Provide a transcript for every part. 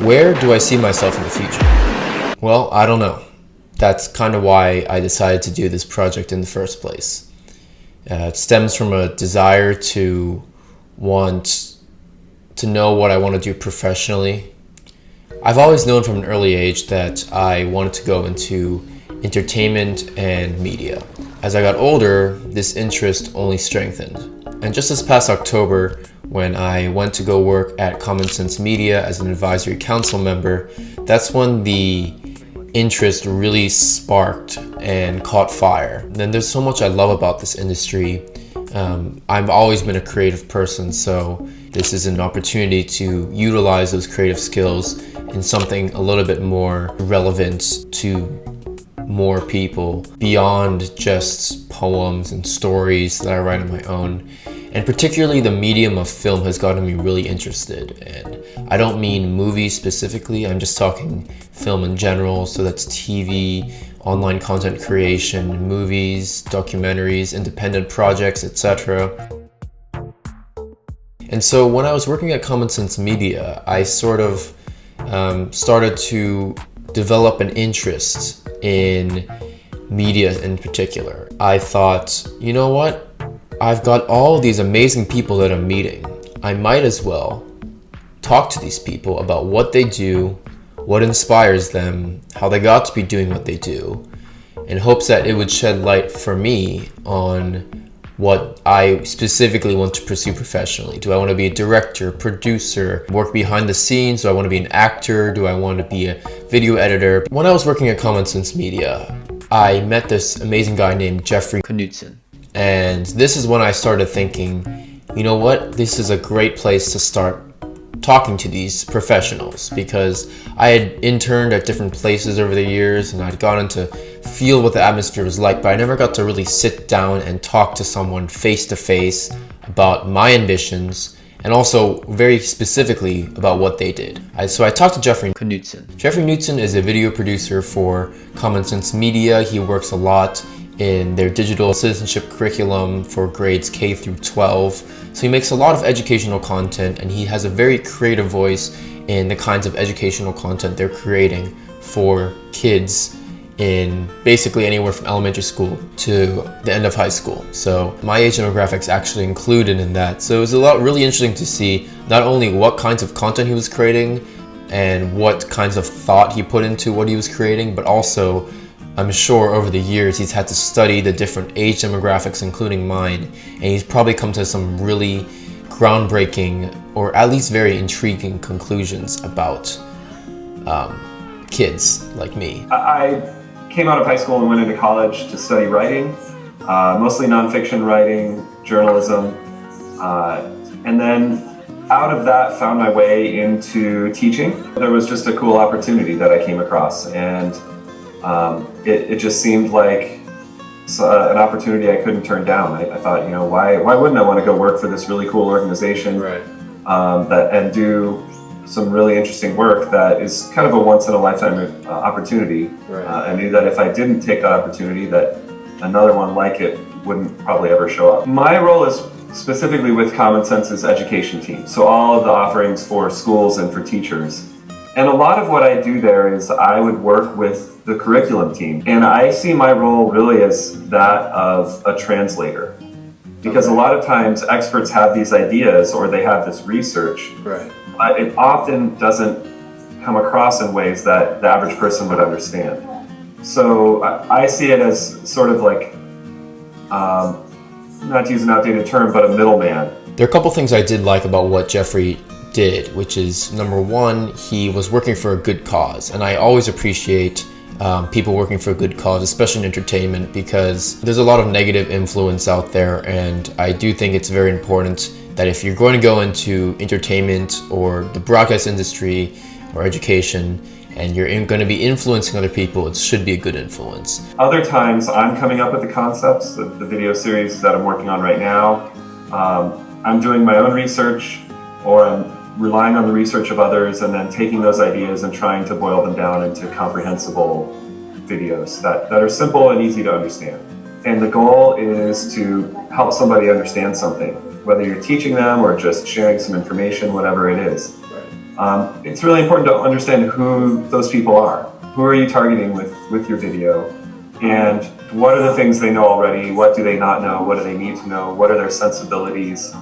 Where do I see myself in the future? Well, I don't know. That's kind of why I decided to do this project in the first place. It stems from a desire to want to know what I want to do professionally. I've always known from an early age that I wanted to go into entertainment and media. As I got older, this interest only strengthened. And just this past October, when I went to go work at Common Sense Media as an advisory council member, that's when the interest really sparked and caught fire. And then there's so much I love about this industry. I've always been a creative person, so this is an opportunity to utilize those creative skills in something a little bit more relevant to more people beyond just poems and stories that I write on my own. And particularly the medium of film has gotten me really interested. And I don't mean movies specifically, I'm just talking film in general. So that's TV, online content creation, movies, documentaries, independent projects, etc. And so when I was working at Common Sense Media, I sort of started to develop an interest in media in particular. I thought, you know what? I've got all these amazing people that I'm meeting. I might as well talk to these people about what they do, what inspires them, how they got to be doing what they do, in hopes that it would shed light for me on what I specifically want to pursue professionally. Do I want to be a director, producer, work behind the scenes? Do I want to be an actor? Do I want to be a video editor? When I was working at Common Sense Media, I met this amazing guy named Jeffrey Knudsen. And this is when I started thinking, you know what, this is a great place to start talking to these professionals, because I had interned at different places over the years and I'd gotten to feel what the atmosphere was like, but I never got to really sit down and talk to someone face to face about my ambitions and also very specifically about what they did. So I talked to Jeffrey Knudsen. Jeffrey Knudsen is a video producer for Common Sense Media. He works a lot in their digital citizenship curriculum for grades K through 12. So he makes a lot of educational content and he has a very creative voice in the kinds of educational content they're creating for kids in basically anywhere from elementary school to the end of high school. So my age demographics actually included in that. So it was really interesting to see not only what kinds of content he was creating and what kinds of thought he put into what he was creating, but also I'm sure over the years he's had to study the different age demographics, including mine, and he's probably come to some really groundbreaking or at least very intriguing conclusions about kids like me. I came out of high school and went into college to study writing, mostly nonfiction writing, journalism, and then out of that found my way into teaching. There was just a cool opportunity that I came across, and it just seemed like an opportunity I couldn't turn down. I thought, you know, why wouldn't I want to go work for this really cool organization, right, and do some really interesting work that is kind of a once-in-a-lifetime opportunity. Right. I knew that if I didn't take that opportunity, that another one like it wouldn't probably ever show up. My role is specifically with Common Sense's education team, so all of the offerings for schools and for teachers. And a lot of what I do there is I would work with the curriculum team. And I see my role really as that of a translator. Because a lot of times experts have these ideas or they have this research, right, but it often doesn't come across in ways that the average person would understand. So I see it as sort of like, not to use an outdated term, but a middleman. There are a couple things I did like about what Jeffrey did, which is, number one, he was working for a good cause. And I always appreciate people working for a good cause, especially in entertainment, because there's a lot of negative influence out there. And I do think it's very important that if you're going to go into entertainment or the broadcast industry or education, and you're going to be influencing other people, it should be a good influence. Other times I'm coming up with the concepts, the video series that I'm working on right now. I'm doing my own research, or I'm relying on the research of others and then taking those ideas and trying to boil them down into comprehensible videos that are simple and easy to understand. And the goal is to help somebody understand something, whether you're teaching them or just sharing some information, whatever it is. It's really important to understand who those people are. Who are you targeting with your video? And what are the things they know already? What do they not know? What do they need to know? What are their sensibilities?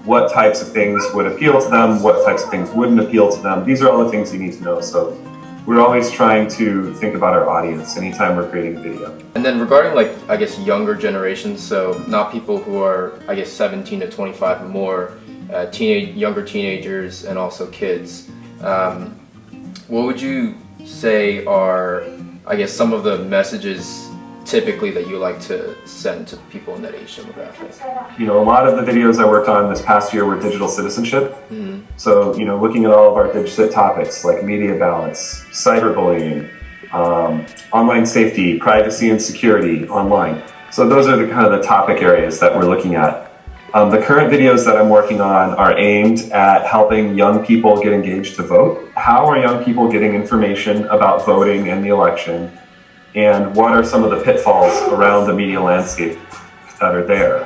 What types of things would appeal to them? What types of things wouldn't appeal to them? These are all the things you need to know. So we're always trying to think about our audience anytime we're creating a video. And then regarding I guess younger generations, so not people who are 17 to 25 or more, younger teenagers and also kids. What would you say are some of the messages typically that you like to send to people in that age demographic? A lot of the videos I worked on this past year were digital citizenship. Mm-hmm. So, looking at all of our digital topics like media balance, cyberbullying, online safety, privacy and security online. So those are the kind of the topic areas that we're looking at. The current videos that I'm working on are aimed at helping young people get engaged to vote. How are young people getting information about voting and the election? And what are some of the pitfalls around the media landscape that are there?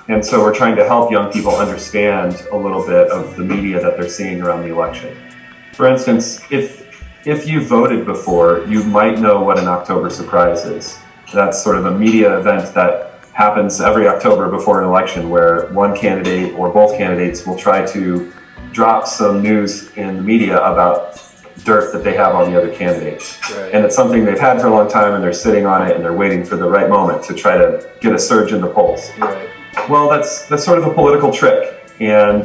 And so we're trying to help young people understand a little bit of the media that they're seeing around the election. For instance, if you voted before, you might know what an October surprise is. That's sort of a media event that happens every October before an election where one candidate or both candidates will try to drop some news in the media about dirt that they have on the other candidate. Right. And it's something they've had for a long time and they're sitting on it and they're waiting for the right moment to try to get a surge in the polls. Right. Well, that's sort of a political trick. And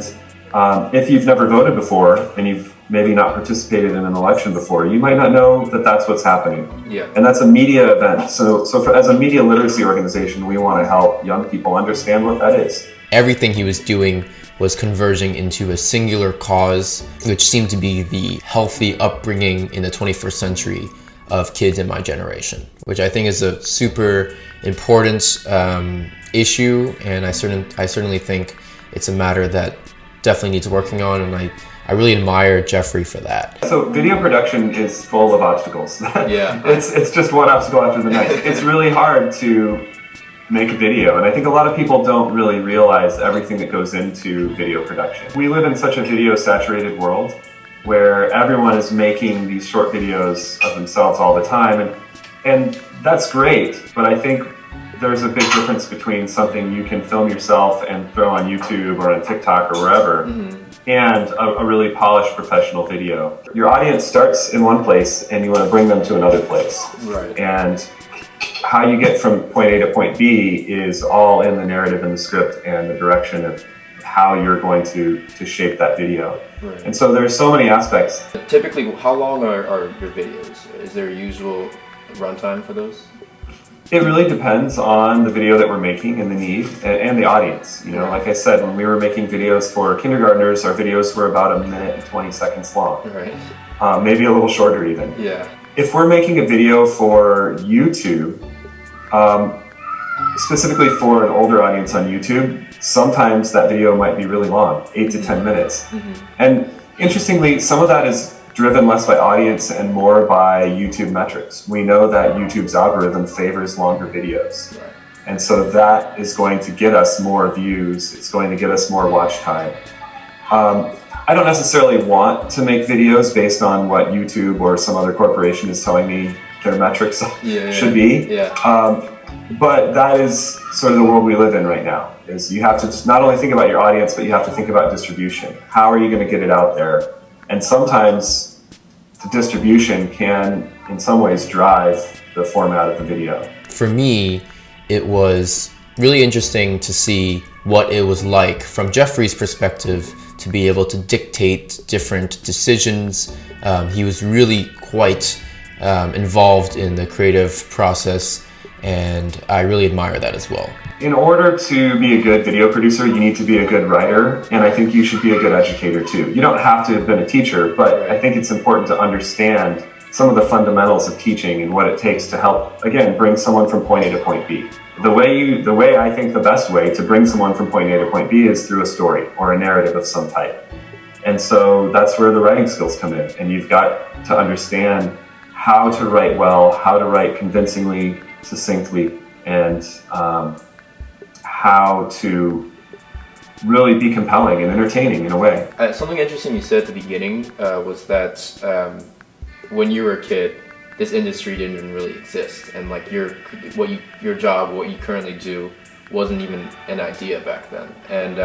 if you've never voted before and you've maybe not participated in an election before, you might not know that that's what's happening. Yeah. And that's a media event. So as a media literacy organization, we want to help young people understand what that is. Everything he was doing was converging into a singular cause, which seemed to be the healthy upbringing in the 21st century of kids in my generation, which I think is a super important issue, and I certainly think it's a matter that definitely needs working on, and I really admire Jeffrey for that. So video production is full of obstacles. Yeah. It's just one obstacle after the next. It's really hard to make a video, and I think a lot of people don't really realize everything that goes into video production. We live in such a video saturated world where everyone is making these short videos of themselves all the time, and that's great, but I think there's a big difference between something you can film yourself and throw on YouTube or on TikTok or wherever, and a really polished professional video. Your audience starts in one place and you want to bring them to another place. Right. And how you get from point A to point B is all in the narrative and the script and the direction of how you're going to shape that video. Right. And so there's so many aspects. Typically, how long are your videos? Is there a usual runtime for those? It really depends on the video that we're making and the need and the audience. Like I said, when we were making videos for kindergartners, our videos were about 1 minute and 20 seconds long. Right. Maybe a little shorter even. Yeah. If we're making a video for YouTube, specifically for an older audience on YouTube, sometimes that video might be really long, 8 to 10 minutes. And interestingly, some of that is driven less by audience and more by YouTube metrics. We know that YouTube's algorithm favors longer videos. Right. And so that is going to get us more views. It's going to get us more watch time. I don't necessarily want to make videos based on what YouTube or some other corporation is telling me their metrics should be. Yeah. But that is sort of the world we live in right now, is you have to just not only think about your audience, but you have to think about distribution. How are you going to get it out there? And sometimes the distribution can, in some ways, drive the format of the video. For me, it was really interesting to see what it was like from Jeffrey's perspective to be able to dictate different decisions. He was really quite involved in the creative process, and I really admire that as well. In order to be a good video producer, you need to be a good writer, and I think you should be a good educator too. You don't have to have been a teacher, but I think it's important to understand some of the fundamentals of teaching and what it takes to help, again, bring someone from point A to point B. The way I think the best way to bring someone from point A to point B is through a story or a narrative of some type. And so that's where the writing skills come in, and you've got to understand how to write well, how to write convincingly, succinctly, and how to really be compelling and entertaining in a way. Something interesting you said at the beginning was that when you were a kid, this industry didn't even really exist, and like your job, what you currently do, wasn't even an idea back then. And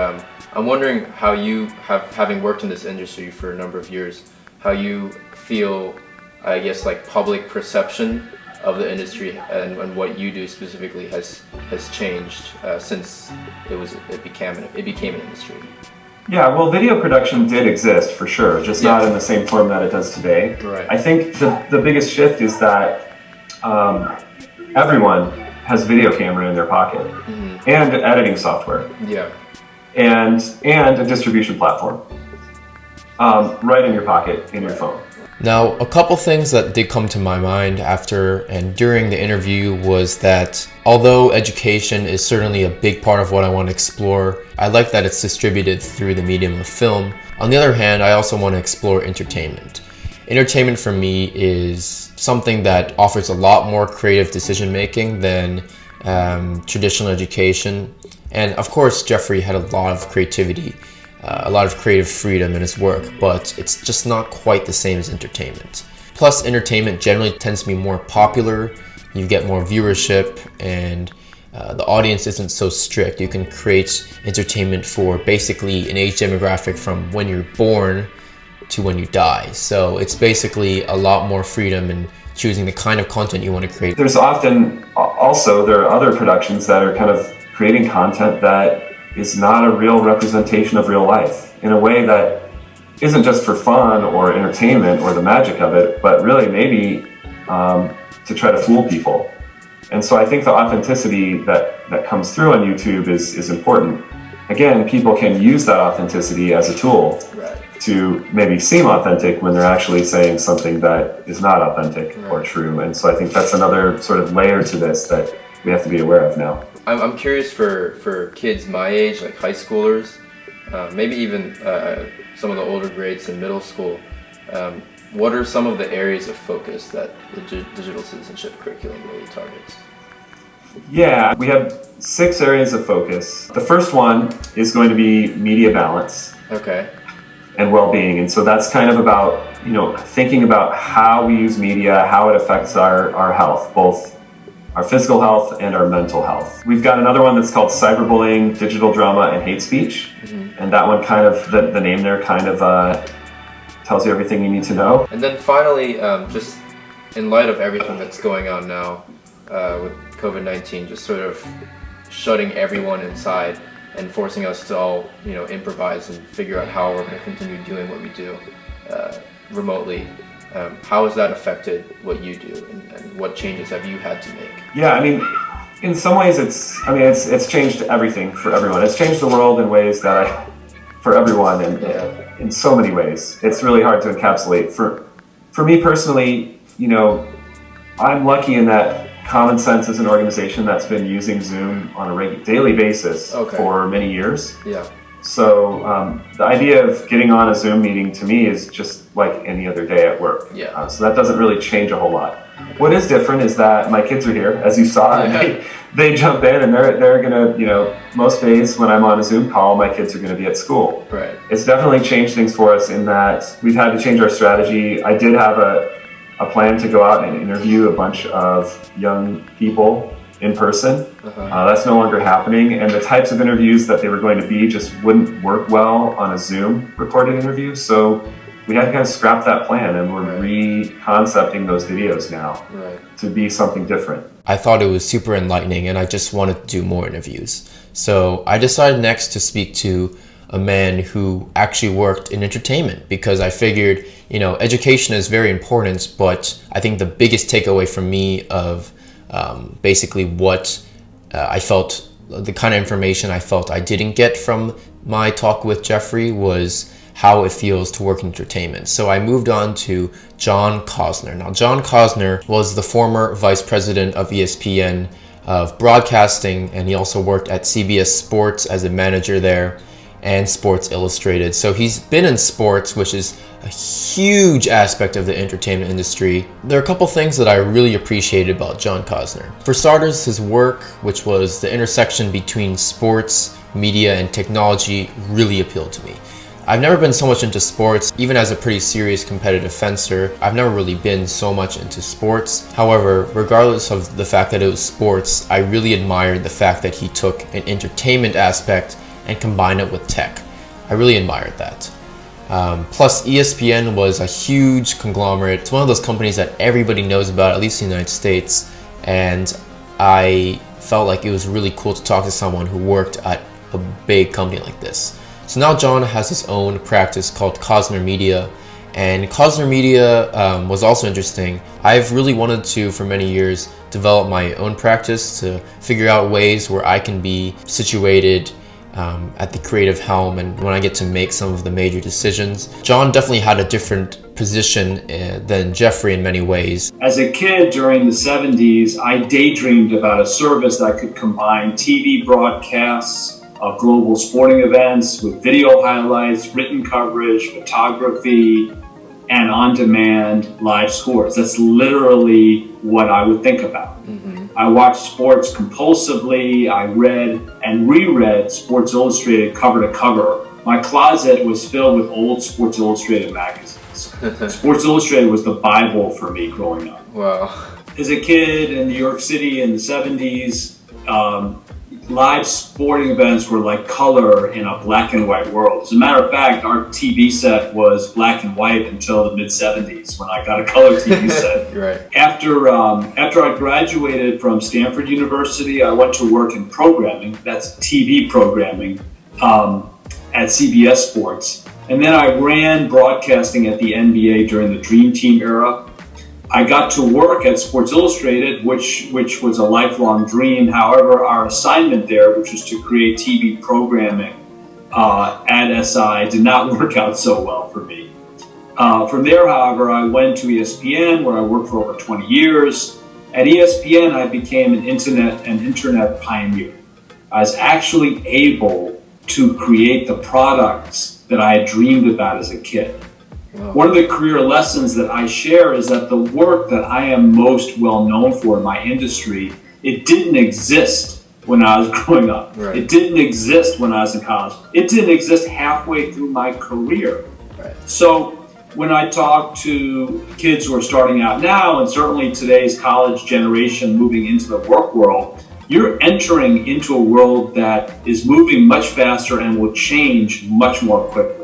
I'm wondering how you having worked in this industry for a number of years, how you feel, I guess, like public perception of the industry and what you do specifically has changed since it became an industry. Yeah, well, video production did exist for sure, just not in the same form that it does today. Right. I think the biggest shift is that everyone has a video camera in their pocket and editing software. Yeah. And a distribution platform right in your pocket in your phone. Now, a couple things that did come to my mind after and during the interview was that although education is certainly a big part of what I want to explore, I like that it's distributed through the medium of film. On the other hand, I also want to explore entertainment. Entertainment for me is something that offers a lot more creative decision making than traditional education. And of course, Jeffrey had a lot of creativity. A lot of creative freedom in his work, but it's just not quite the same as entertainment. Plus, entertainment generally tends to be more popular, you get more viewership, and the audience isn't so strict. You can create entertainment for basically an age demographic from when you're born to when you die. So it's basically a lot more freedom in choosing the kind of content you want to create. There's often also, there are other productions that are kind of creating content that is not a real representation of real life in a way that isn't just for fun or entertainment or the magic of it, but really maybe to try to fool people. And so I think the authenticity that comes through on YouTube is important. Again, people can use that authenticity as a tool to maybe seem authentic when they're actually saying something that is not authentic or true. And so I think that's another sort of layer to this that we have to be aware of now. I'm curious for kids my age, like high schoolers, maybe even some of the older grades in middle school. What are some of the areas of focus that the digital citizenship curriculum really targets? Yeah, we have 6 areas of focus. The first one is going to be media balance. Okay. And well-being. And so that's kind of about, thinking about how we use media, how it affects our health, both our physical health and our mental health. We've got another one that's called cyberbullying, digital drama, and hate speech. And that one kind of, the name there kind of tells you everything you need to know. And then finally, just in light of everything that's going on now with COVID-19, just sort of shutting everyone inside and forcing us to all, improvise and figure out how we're going to continue doing what we do remotely. How has that affected what you do, and what changes have you had to make? Yeah, I mean, in some ways it's changed everything for everyone. It's changed the world in ways for everyone, and in so many ways. It's really hard to encapsulate. For me personally, I'm lucky in that Common Sense is an organization that's been using Zoom on a daily basis for many years. Yeah. So the idea of getting on a Zoom meeting to me is just like any other day at work. Yeah. So that doesn't really change a whole lot. What is different is that my kids are here, as you saw, and they jump in, and they're gonna, most days when I'm on a Zoom call, my kids are gonna be at school. Right. It's definitely changed things for us in that we've had to change our strategy. I did have a plan to go out and interview a bunch of young people in person. That's no longer happening, and the types of interviews that they were going to be just wouldn't work well on a Zoom recorded interview, so we had to kind of scrap that plan, and we're re-concepting those videos now to be something different. I thought it was super enlightening, and I just wanted to do more interviews. So I decided next to speak to a man who actually worked in entertainment, because I figured, education is very important, but I think the biggest takeaway for me of basically what I felt, the kind of information I felt I didn't get from my talk with Jeffrey was how it feels to work in entertainment. So I moved on to John Kossler. Now, John Kossler was the former vice president of ESPN of broadcasting, and he also worked at CBS Sports as a manager there, and Sports Illustrated. So he's been in sports, which is a huge aspect of the entertainment industry. There are a couple things that I really appreciated about John Kossler. For starters, his work, which was the intersection between sports media and technology really appealed to me. I've never been so much into sports. Even as a pretty serious competitive fencer, I've never really been so much into sports. However, regardless of the fact that it was sports, I really admired the fact that he took an entertainment aspect and combined it with tech. I really admired that. Plus, ESPN was a huge conglomerate. It's one of those companies that everybody knows about, at least in the United States. And I felt like it was really cool to talk to someone who worked at a big company like this. So now John has his own practice called Kossler Media, and Kossler Media was also interesting. I've really wanted to, for many years, develop my own practice to figure out ways where I can be situated at the creative helm and when I get to make some of the major decisions. John definitely had a different position than Jeffrey in many ways. As a kid during the 70s, I daydreamed about a service that could combine TV broadcasts of global sporting events with video highlights, written coverage, photography, and on-demand live scores. That's literally what I would think about. Mm-hmm. I watched sports compulsively. I read and reread Sports Illustrated cover to cover. My closet was filled with old Sports Illustrated magazines. Sports Illustrated was the Bible for me growing up. Wow. As a kid in New York City in the 70s, live sporting events were like color in a black and white world. As a matter of fact, our TV set was black and white until the mid-70s when I got a color TV set. Right. After I graduated from Stanford University, I went to work in programming, that's TV programming, at CBS Sports. And then I ran broadcasting at the NBA during the Dream Team era. I got to work at Sports Illustrated, which was a lifelong dream. However, our assignment there, which was to create TV programming at SI, did not work out so well for me. From there, however, I went to ESPN, where I worked for over 20 years. At ESPN, I became an internet pioneer. I was actually able to create the products that I had dreamed about as a kid. Wow. One of the career lessons that I share is that the work that I am most well known for in my industry, it didn't exist when I was growing up. Right. It didn't exist when I was in college. It didn't exist halfway through my career. Right. So when I talk to kids who are starting out now, and certainly today's college generation moving into the work world, you're entering into a world that is moving much faster and will change much more quickly.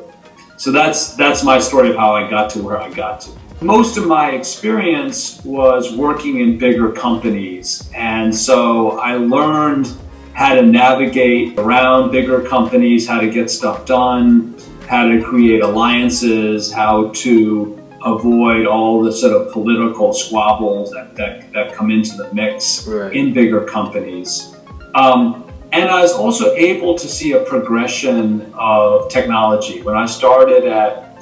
So that's my story of how I got to where I got to. Most of my experience was working in bigger companies, and so I learned how to navigate around bigger companies, how to get stuff done, how to create alliances, how to avoid all the sort of political squabbles that come into the mix in bigger companies. And I was also able to see a progression of technology. When I started at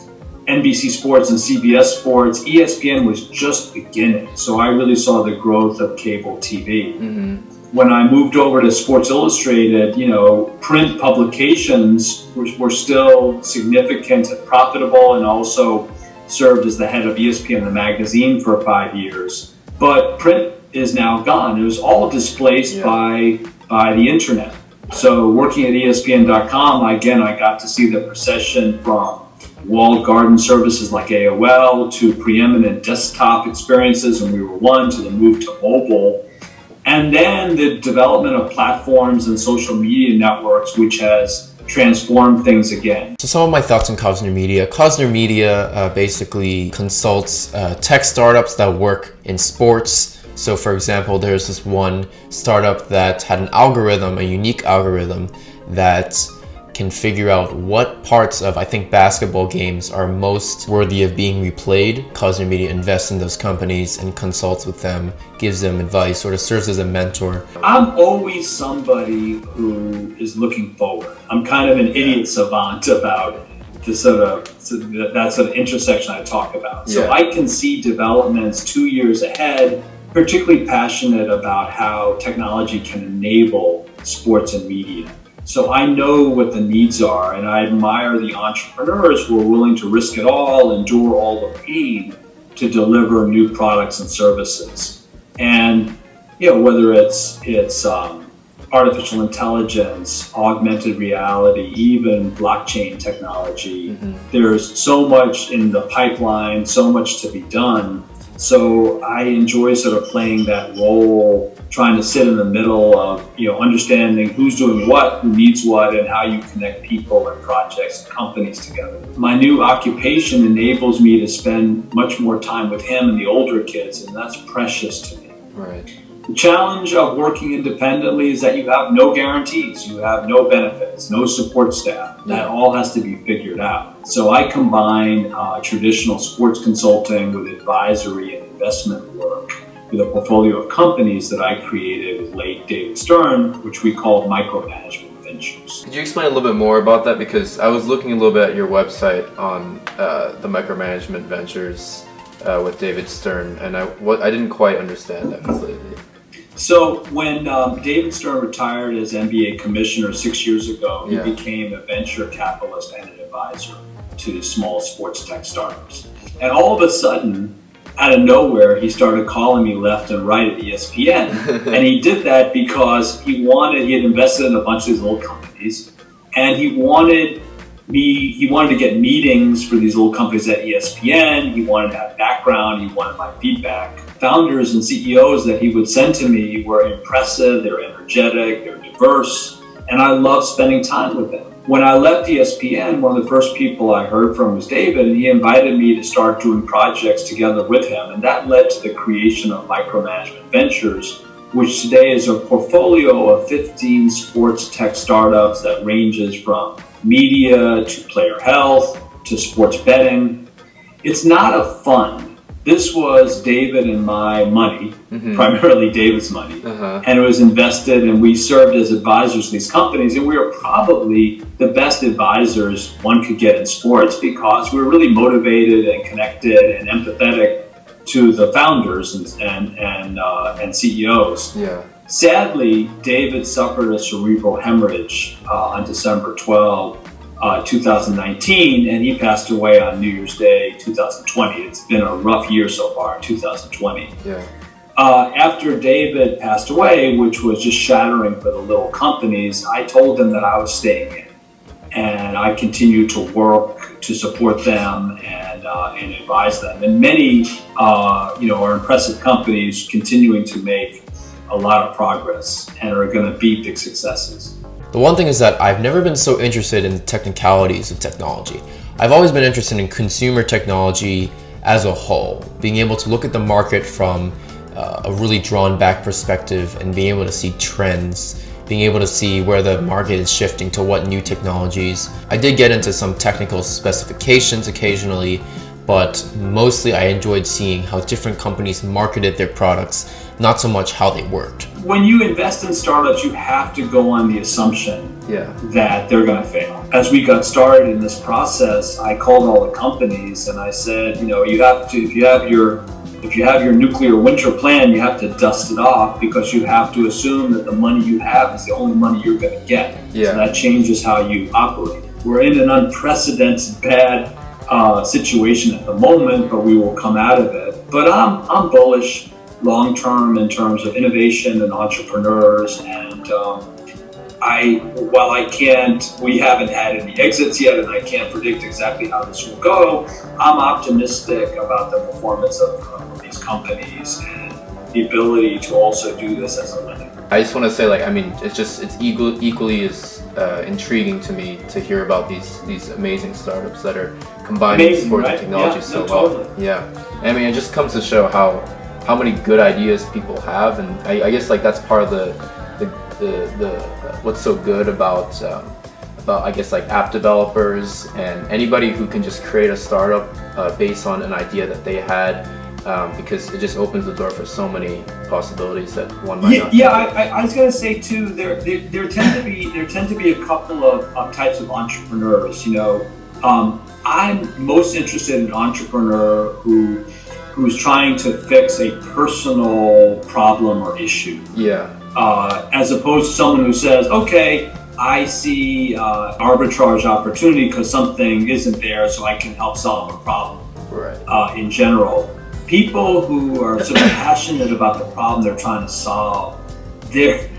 NBC Sports and CBS Sports, ESPN was just beginning. So I really saw the growth of cable TV. Mm-hmm. When I moved over to Sports Illustrated, print publications were still significant and profitable, and also served as the head of ESPN the magazine for 5 years. But print is now gone. It was all displaced by the internet. So working at ESPN.com, I got to see the procession from walled garden services like AOL to preeminent desktop experiences when we were one, to the move to mobile, and then the development of platforms and social media networks, which has transformed things again. So some of my thoughts on Kossler Media. Kossler Media basically consults tech startups that work in sports. So for example, there's this one startup that had an algorithm, a unique algorithm that can figure out what parts of, I think, basketball games are most worthy of being replayed. Kossler Media invests in those companies and consults with them, gives them advice, sort of serves as a mentor. I'm always somebody who is looking forward. I'm kind of an idiot savant about that sort of intersection I talk about. So I can see developments 2 years ahead, particularly passionate about how technology can enable sports and media. So I know what the needs are, and I admire the entrepreneurs who are willing to risk it all, endure all the pain to deliver new products and services. And whether it's artificial intelligence, augmented reality, even blockchain technology. There's so much in the pipeline, so much to be done. So I enjoy sort of playing that role, trying to sit in the middle of, understanding who's doing what, who needs what, and how you connect people and projects and companies together. My new occupation enables me to spend much more time with him and the older kids, and that's precious to me. Right. The challenge of working independently is that you have no guarantees, you have no benefits, no support staff. That all has to be figured out. So I combine traditional sports consulting with advisory and investment work with a portfolio of companies that I created with late David Stern, which we call micromanagement ventures. Could you explain a little bit more about that? Because I was looking a little bit at your website on the micromanagement ventures with David Stern, and I didn't quite understand that completely. So when David Stern retired as NBA commissioner 6 years ago, he became a venture capitalist and an advisor to small sports tech startups. And all of a sudden, out of nowhere, he started calling me left and right at ESPN. And he did that because he had invested in a bunch of these little companies, and he wanted to get meetings for these little companies at ESPN. He wanted to have background. He wanted my feedback. Founders and CEOs that he would send to me were impressive, they're energetic, they're diverse, and I love spending time with them. When I left ESPN, one of the first people I heard from was David, and he invited me to start doing projects together with him, and that led to the creation of Micromanagement Ventures, which today is a portfolio of 15 sports tech startups that ranges from media to player health to sports betting. It's not a fund. This was David and my money, primarily David's money, and it was invested, and we served as advisors to these companies, and we were probably the best advisors one could get in sports because we were really motivated and connected and empathetic to the founders and CEOs. Yeah. Sadly, David suffered a cerebral hemorrhage on December 12, 2019, and he passed away on New Year's Day 2020. It's been a rough year so far, 2020. Yeah. After David passed away, which was just shattering for the little companies, I told them that I was staying in, and I continued to work to support them and advise them. And many, are impressive companies continuing to make a lot of progress and are going to be big successes. The one thing is that I've never been so interested in the technicalities of technology. I've always been interested in consumer technology as a whole, being able to look at the market from a really drawn back perspective and being able to see trends, being able to see where the market is shifting to what new technologies. I did get into some technical specifications occasionally, but mostly I enjoyed seeing how different companies marketed their products, not so much how they worked. When you invest in startups, you have to go on the assumption that they're going to fail. As we got started in this process, I called all the companies and I said, you have to, if you have your nuclear winter plan, you have to dust it off because you have to assume that the money you have is the only money you're going to get. Yeah. So that changes how you operate. We're in an unprecedented bad situation at the moment, but we will come out of it. But I'm bullish long term in terms of innovation and entrepreneurs, and we haven't had any exits yet, and I can't predict exactly how this will go. I'm optimistic about the performance of these companies and the ability to also do this as a living. I just want to say, it's equally as intriguing to me to hear about these amazing startups that are combining sports and technology well. Totally. Yeah, it just comes to show how many good ideas people have, and I guess that's part of the what's so good about app developers and anybody who can just create a startup based on an idea that they had. Because it just opens the door for so many possibilities that one might not. Yeah, I was going to say too. There tend to be a couple of types of entrepreneurs. I'm most interested in an entrepreneur who's trying to fix a personal problem or issue. Yeah. As opposed to someone who says, "Okay, I see arbitrage opportunity because something isn't there, so I can help solve a problem." Right. In general. People who are sort of passionate about the problem they're trying to solve, they're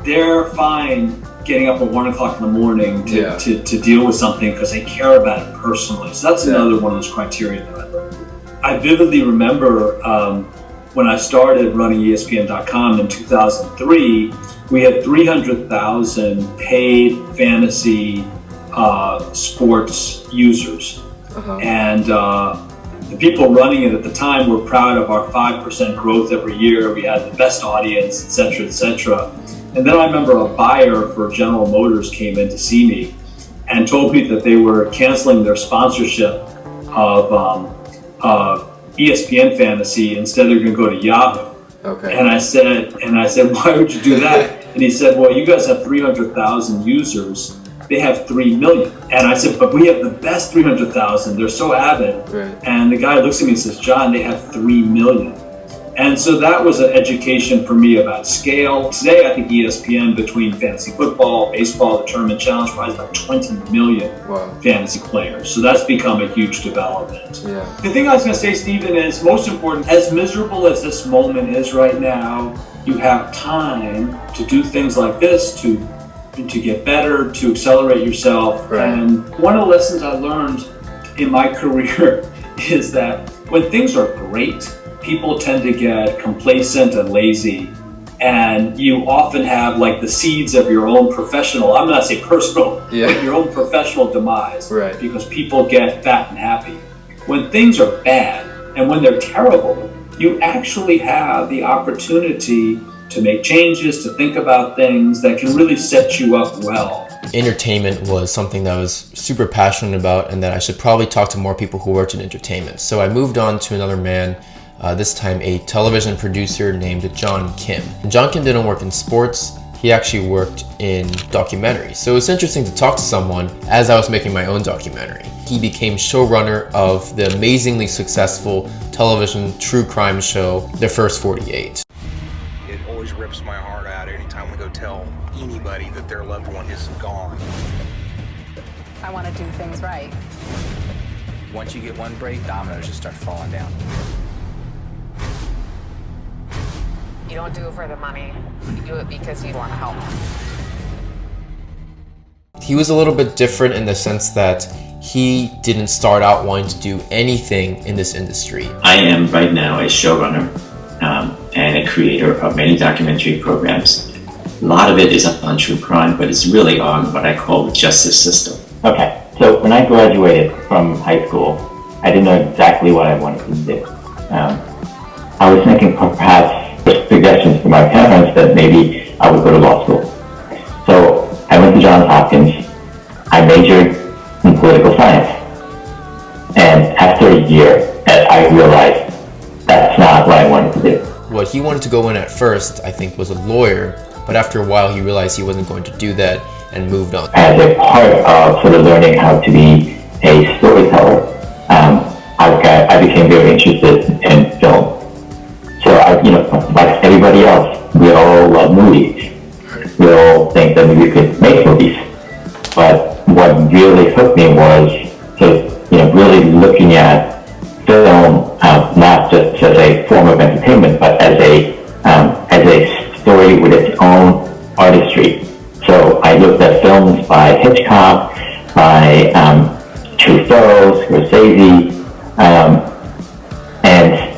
they're fine getting up at 1 o'clock in the morning Yeah. to deal with something because they care about it personally. So that's another one of those criteria that I look for. I vividly remember when I started running ESPN.com in 2003, we had 300,000 paid fantasy sports users. And the people running it at the time were proud of our 5% growth every year. We had the best audience, et cetera, et cetera. And then I remember a buyer for General Motors came in to see me and told me that they were canceling their sponsorship of ESPN Fantasy. Instead, they're going to go to Yahoo. Okay. And I said, why would you do that? And he said, well, you guys have 300,000 users. They have 3 million. And I said, but we have the best 300,000. They're so avid. Right. And the guy looks at me and says, John, they have 3 million. And so that was an education for me about scale. Today, I think ESPN, between fantasy football, baseball, the Tournament Challenge, probably about 20 million fantasy players. So that's become a huge development. Yeah. The thing I was going to say, Stephen, is most important, as miserable as this moment is right now, you have time to do things like this, to get better, to accelerate yourself. Right. And one of the lessons I learned in my career is that when things are great, people tend to get complacent and lazy, and you often have like the seeds of your own professional, I'm not saying personal, but your own professional demise, right, because people get fat and happy. When things are bad and when they're terrible, you actually have the opportunity to make changes, to think about things that can really set you up well. Entertainment was something that I was super passionate about, and that I should probably talk to more people who worked in entertainment. So I moved on to another man, this time a television producer named John Kim. And John Kim didn't work in sports, he actually worked in documentaries. So it's interesting to talk to someone as I was making my own documentary. He became showrunner of the amazingly successful television true crime show, The First 48. It always rips my heart out anytime we go tell anybody that their loved one is gone. I want to do things right. Once you get one break, dominoes just start falling down. You don't do it for the money. You do it because you want to help. He was a little bit different in the sense that he didn't start out wanting to do anything in this industry. I am right now a showrunner and a creator of many documentary programs. A lot of it is on true crime, but it's really on what I call the justice system. Okay, so when I graduated from high school, I didn't know exactly what I wanted to do. I was thinking perhaps suggestions to my parents that maybe I would go to law school. So I went to Johns Hopkins. I majored in political science. And after a year, I realized that's not what I wanted to do. What he wanted to go in at first, I think, was a lawyer, but after a while he realized he wasn't going to do that and moved on. As a part of sort of learning how to be a storyteller, I became very interested in film. So like everybody else, we all love movies. We all think that we could make movies. But what really hooked me was really looking at film not just as a form of entertainment, but as a story with its own artistry. So I looked at films by Hitchcock, by Truffaut, Scorsese, and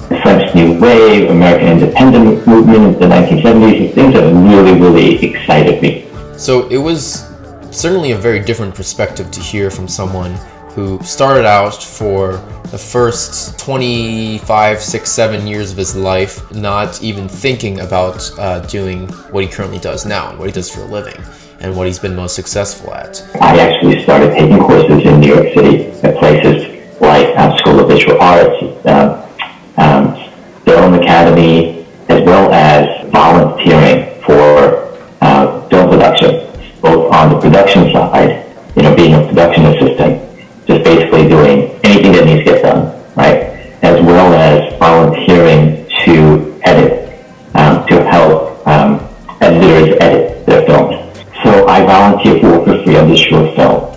the French New Wave, American independent movement in the 1970s, things that really, really excited me. So it was certainly a very different perspective to hear from someone who started out for the first 25, 6, 7 years of his life not even thinking about doing what he currently does now, what he does for a living, and what he's been most successful at. I actually started taking courses in New York City at places like School of Visual Arts, Film Academy, as well as volunteering for film production, both on the production side, being a production assistant, just basically doing anything that needs to get done, right? As well as volunteering to edit, to help editors edit their films. So I volunteered for free on this short film.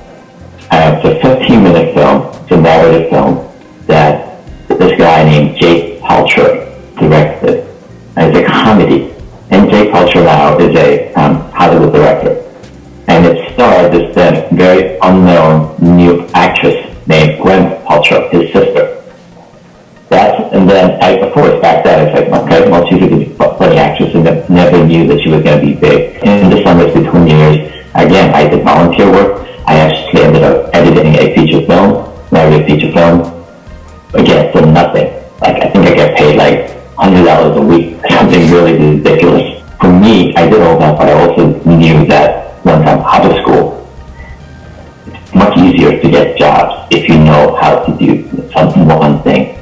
It's a 15-minute film, it's a narrative film that this guy named Jake Paltrow directed. And it's a comedy. And Jake Paltrow now is a Hollywood director. And it starred this then very unknown new actress named Gwyneth Paltrow, his sister. And then, of course, back then, it's like, okay, well, she's a funny actress, and never knew that she was going to be big. In the summers between years, again, I did volunteer work. I actually ended up editing a feature film, narrative feature film, again, for nothing. Like, I think I get paid like $100 a week, something really ridiculous. For me, I did all that, but I also knew that once I'm out of school, it's much easier to get jobs if you know how to do one thing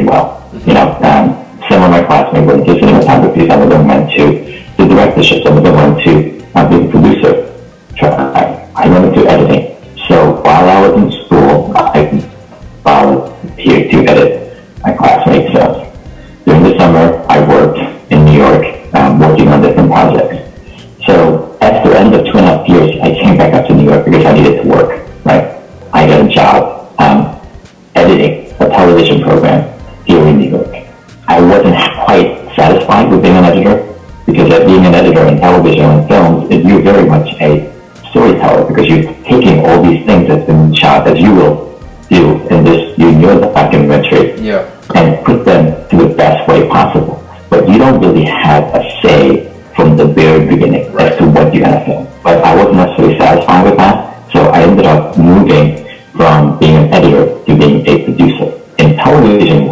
well. You know, some of my classmates went to cinematography, some of them went to the directorship, some of them went to being a producer. I went into editing. So while I was in school, I volunteered to edit my classmates' films. During the summer, I worked in New York, working on different projects. So after the end of 2.5 years, I came back up to New York because I needed to work, right? I got a job editing a television program here in New York. I wasn't quite satisfied with being an editor because being an editor in television and films, you're very much a storyteller because you're taking all these things that's been shot, as you will do in your documentary, and put them to the best way possible. But you don't really have a say from the very beginning as to what you're going to film. But I wasn't necessarily satisfied with that, so I ended up moving from being an editor to being a producer. In television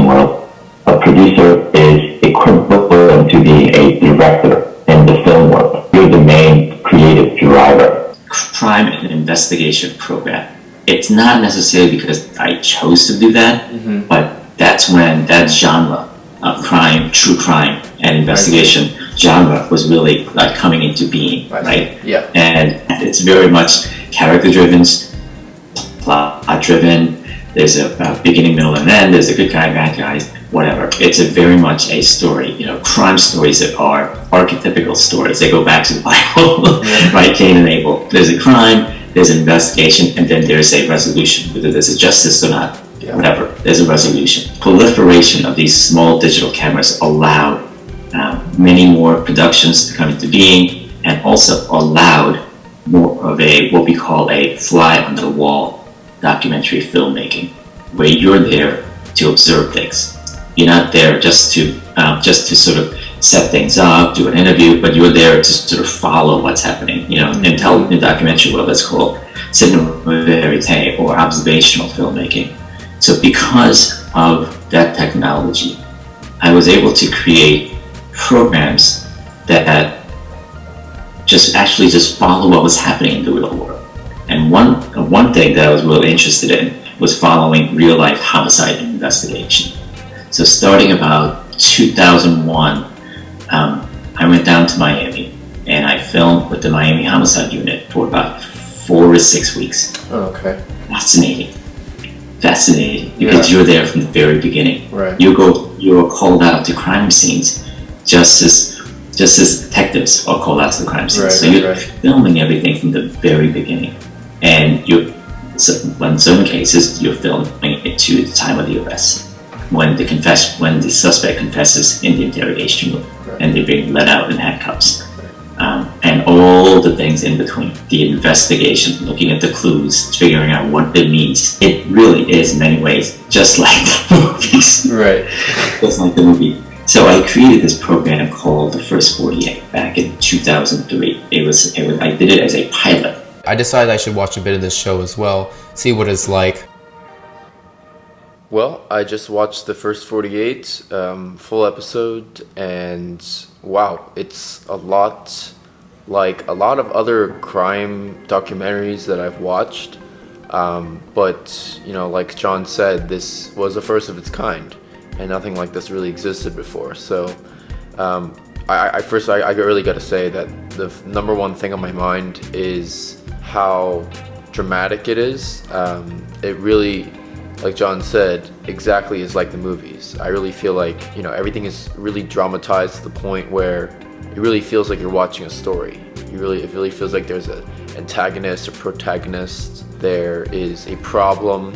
world, a producer is equivalent to being a director in the film world. You're the main creative driver. Crime and investigation program. It's not necessarily because I chose to do that, but that's when that genre of crime, true crime, and investigation genre was really like coming into being, right? Yeah. And it's very much character-driven, plot-driven. There's a beginning, middle, and end. There's a good guy, bad guys, whatever. It's very much a story. You know, crime stories that are archetypical stories. They go back to the Bible, right? Cain and Abel. There's a crime, there's an investigation, and then there's a resolution. Whether there's a justice or not, whatever, there's a resolution. Proliferation of these small digital cameras allowed many more productions to come into being, and also allowed more of what we call a fly on the wall documentary filmmaking, where you're there to observe things. You're not there just to sort of set things up, do an interview, but you're there to sort of follow what's happening. You know, in documentary world, that's called cinema verite or observational filmmaking. So because of that technology, I was able to create programs that just follow what was happening in the real world. And one thing that I was really interested in was following real life homicide investigation. So starting about 2001, I went down to Miami and I filmed with the Miami Homicide Unit for about 4 or 6 weeks. Oh, okay. Fascinating, because you're there from the very beginning. Right. You're called out to crime scenes, just as detectives are called out to the crime scenes. Right, so you're filming everything from the very beginning, and in some cases you're filming it to the time of the arrest, when the suspect confesses in the interrogation room, and they're being let out in handcuffs. And all the things in between, the investigation, looking at the clues, figuring out what it means. It really is in many ways just like the movies. Right. Just like the movie. So I created this program called The First 48 back in 2003. I did it as a pilot. I decided I should watch a bit of this show as well, see what it's like. Well, I just watched the first 48 full episode, and wow, it's a lot like a lot of other crime documentaries that I've watched. But, you know, like John said, this was the first of its kind, and nothing like this really existed before. So I really got to say that the number one thing on my mind is how dramatic it is. It really, like John said, exactly is like the movies. I really feel like, you know, everything is really dramatized to the point where it really feels like you're watching a story. It really feels like there's an antagonist or protagonist. There is a problem,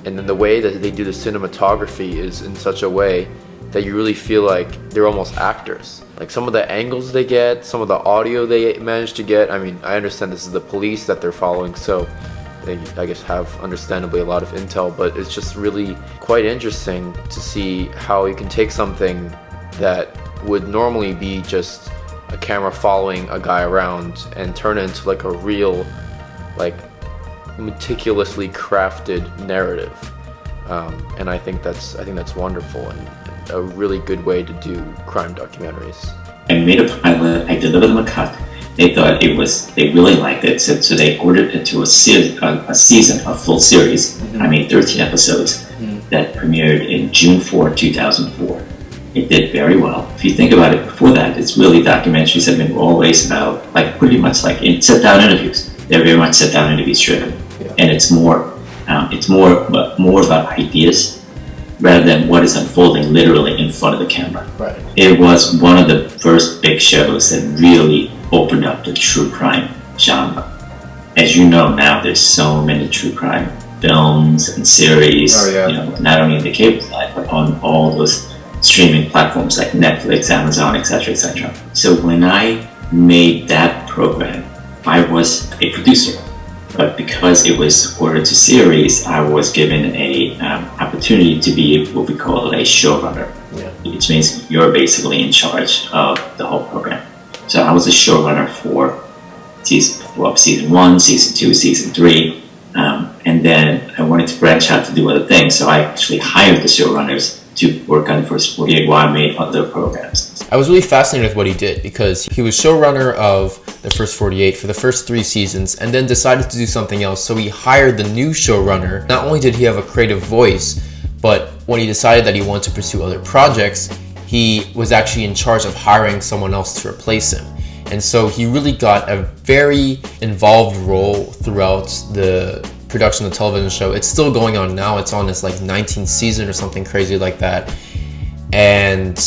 and then the way that they do the cinematography is in such a way that you really feel like they're almost actors. Like some of the angles they get, some of the audio they manage to get. I mean, I understand this is the police that they're following, so they, I guess, have understandably a lot of intel, but it's just really quite interesting to see how you can take something that would normally be just a camera following a guy around and turn it into like a real, like, meticulously crafted narrative. And I think that's wonderful and a really good way to do crime documentaries. I made a pilot, I delivered them a cut. They thought they really liked it, so they ordered it to a season, a full series. I made 13 episodes that premiered in June 4, 2004. It did very well. If you think about it, before that, it's really documentaries have been always about, like, pretty much like sit-down interviews. They're very much sit-down interviews driven, and it's more about ideas rather than what is unfolding literally in front of the camera. Right. It was one of the first big shows that really opened up the true crime genre. As you know now, there's so many true crime films and series. Oh, yeah. You know, not only in the cable side, but on all those streaming platforms like Netflix, Amazon, etc., etc. So when I made that program, I was a producer. But because it was ordered to series, I was given a opportunity to be what we call a showrunner, which means you're basically in charge of the whole program. So I was a showrunner for season 1, season 2, season 3, and then I wanted to branch out to do other things. So I actually hired the showrunners to work on the first 48 while I made other programs. I was really fascinated with what he did because he was showrunner of the first 48 for the first 3 seasons and then decided to do something else. So he hired the new showrunner. Not only did he have a creative voice, but when he decided that he wanted to pursue other projects, he was actually in charge of hiring someone else to replace him. And so he really got a very involved role throughout the production of the television show. It's still going on now. It's on its like 19th season or something crazy like that. And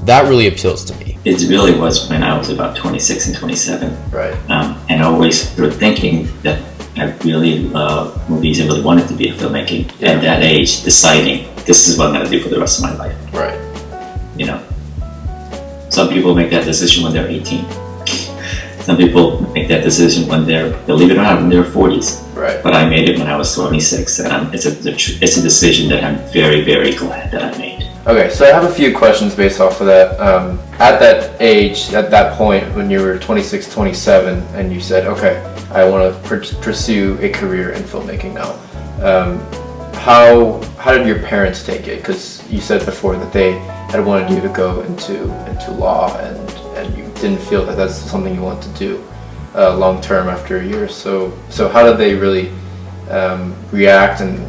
that really appeals to me. It really was when I was about 26 and 27. Right. And I always started thinking that I really love movies. I really wanted to be a filmmaker. At that age, deciding this is what I'm going to do for the rest of my life. Right. You know, some people make that decision when they're 18. Some people make that decision when they're, believe it or not, in their 40s. Right. But I made it when I was 26, and it's a decision that I'm very, very glad that I made. Okay, so I have a few questions based off of that. At that age, at that point, when you were 26, 27, and you said, okay, I want to pursue a career in filmmaking now. How did your parents take it? Because you said before that they had wanted you to go into law, and you didn't feel that that's something you want to do long term after a year. So how did they really react, and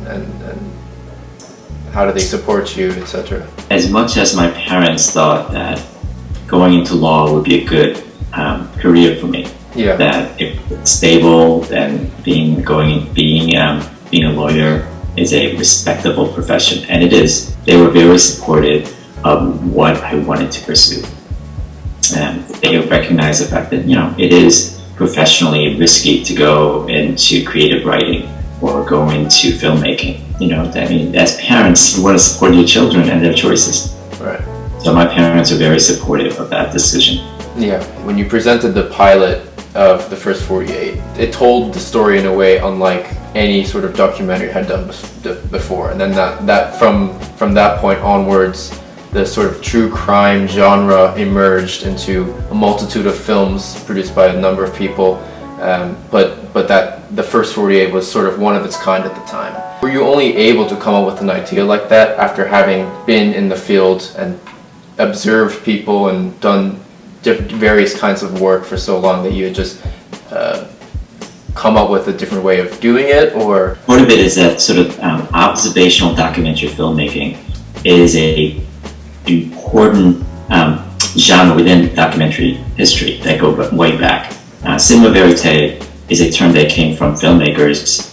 how did they support you, etc.? As much as my parents thought that going into law would be a good career for me, that it's stable, then being a lawyer is a respectable profession, and it is. They were very supportive of what I wanted to pursue. And they recognize the fact that, you know, it is professionally risky to go into creative writing or go into filmmaking. You know, I mean, as parents, you want to support your children and their choices. Right. So my parents are very supportive of that decision. Yeah, when you presented the pilot of the first 48, it told the story in a way unlike any sort of documentary had done before. And then that from that point onwards, the sort of true crime genre emerged into a multitude of films produced by a number of people, but that the first 48 was sort of one of its kind at the time. Were you only able to come up with an idea like that after having been in the field and observed people and done various kinds of work for so long that you had just come up with a different way of doing it? Or part of it is that sort of observational documentary filmmaking is a important genre within documentary history that go way back. Cinema verite is a term that came from filmmakers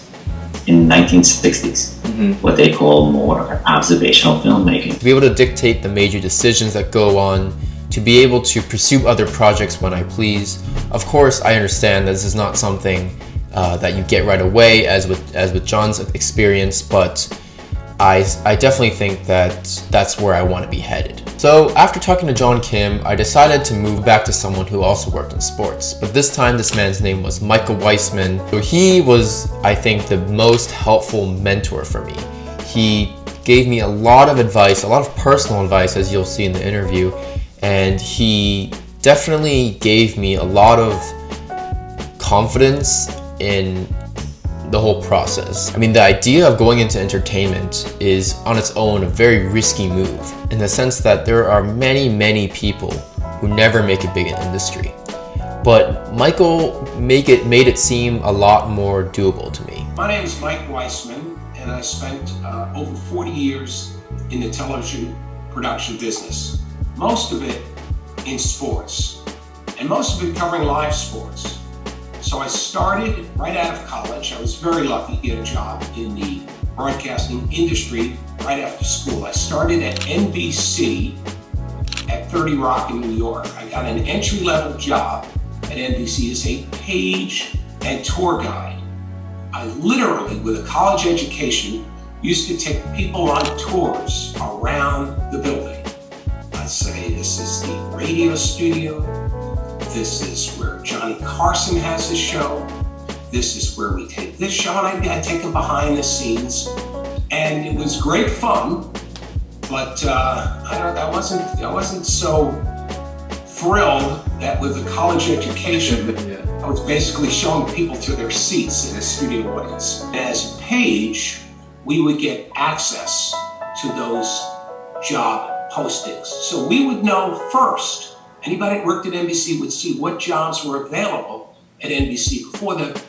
in the 1960s, what they call more observational filmmaking. To be able to dictate the major decisions that go on, to be able to pursue other projects when I please. Of course, I understand this is not something that you get right away, as with John's experience, but I definitely think that that's where I want to be headed. So after talking to John Kim, I decided to move back to someone who also worked in sports. But this time, this man's name was Michael Weissman. So he was, I think, the most helpful mentor for me. He gave me a lot of advice, a lot of personal advice, as you'll see in the interview. And he definitely gave me a lot of confidence in the whole process. I mean, the idea of going into entertainment is on its own a very risky move, in the sense that there are many people who never make it big in industry. But Michael made it seem a lot more doable to me. My name is Mike Weissman, and I spent over 40 years in the television production business. Most of it in sports, and most of it covering live sports. So I started right out of college. I was very lucky to get a job in the broadcasting industry right after school. I started at NBC at 30 Rock in New York. I got an entry-level job at NBC as a page and tour guide. I literally, with a college education, used to take people on tours around the building. I'd say, this is the radio studio. This is where Johnny Carson has his show. This is where we take this show. And I'd take them behind the scenes. And it was great fun, but I wasn't so thrilled that with a college education, I was basically showing people to their seats in a studio audience. As a page, we would get access to those job postings. So we would know first. Anybody that worked at NBC would see what jobs were available at NBC before the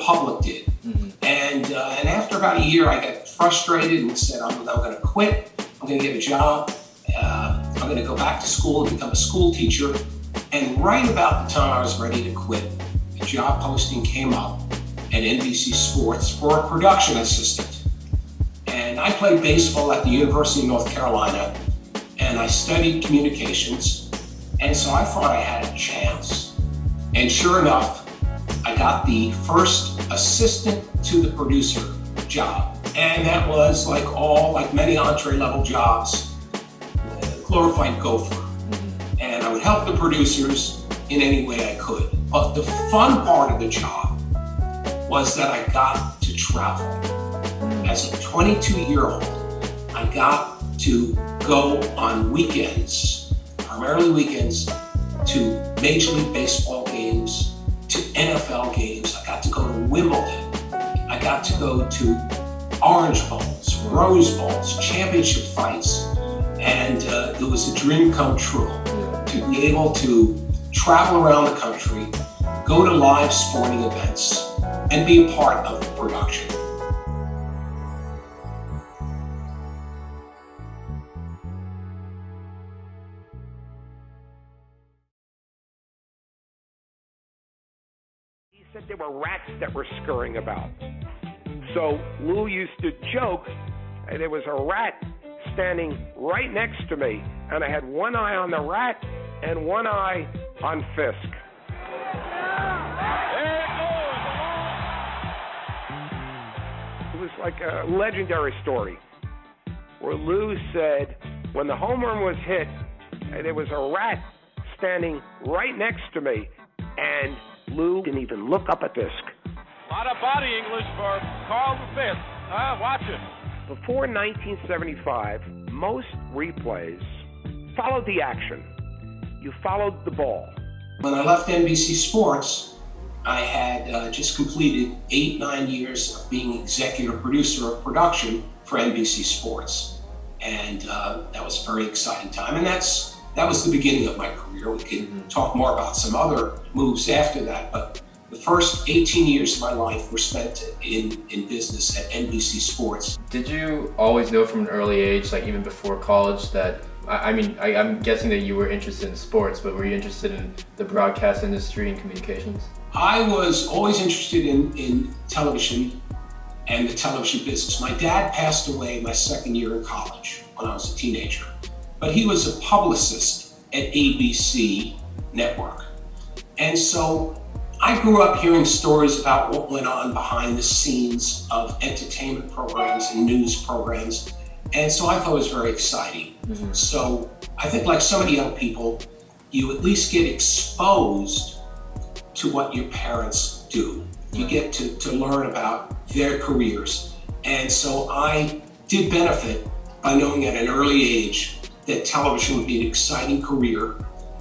public did. Mm-hmm. And after about a year, I got frustrated and said, I'm going to quit. I'm going to get a job. I'm going to go back to school and become a school teacher. And right about the time I was ready to quit, a job posting came up at NBC Sports for a production assistant. And I played baseball at the University of North Carolina, and I studied communications. And so I thought I had a chance. And sure enough, I got the first assistant to the producer job. And that was like many entry-level jobs, glorified gopher. And I would help the producers in any way I could. But the fun part of the job was that I got to travel. As a 22-year-old, I got to go on weekends, primarily weekends, to Major League Baseball games, to NFL games. I got to go to Wimbledon. I got to go to Orange Bowls, Rose Bowls, championship fights. And it was a dream come true to be able to travel around the country, go to live sporting events, and be a part of the production. Said there were rats that were scurrying about. So Lou used to joke, there was a rat standing right next to me, and I had one eye on the rat and one eye on Fisk. It was like a legendary story where Lou said when the home run was hit, there was a rat standing right next to me, and Lou didn't even look up at Fisk. A lot of body English for Carlton Fisk. Watch it. Before 1975, most replays followed the action. You followed the ball. When I left NBC Sports, I had just completed 8-9 years of being executive producer of production for NBC Sports. And that was a very exciting time. And that was the beginning of my career. We can talk more about some other moves after that, but the first 18 years of my life were spent in business at NBC Sports. Did you always know from an early age, like even before college, that, I'm guessing that you were interested in sports, but were you interested in the broadcast industry and communications? I was always interested in television and the television business. My dad passed away my second year in college when I was a teenager. But he was a publicist at ABC Network. And so I grew up hearing stories about what went on behind the scenes of entertainment programs and news programs And so I thought it was very exciting. So I think like so many young people, you at least get exposed to what your parents do. You get to learn about their careers. And so I did benefit by knowing at an early age that television would be an exciting career.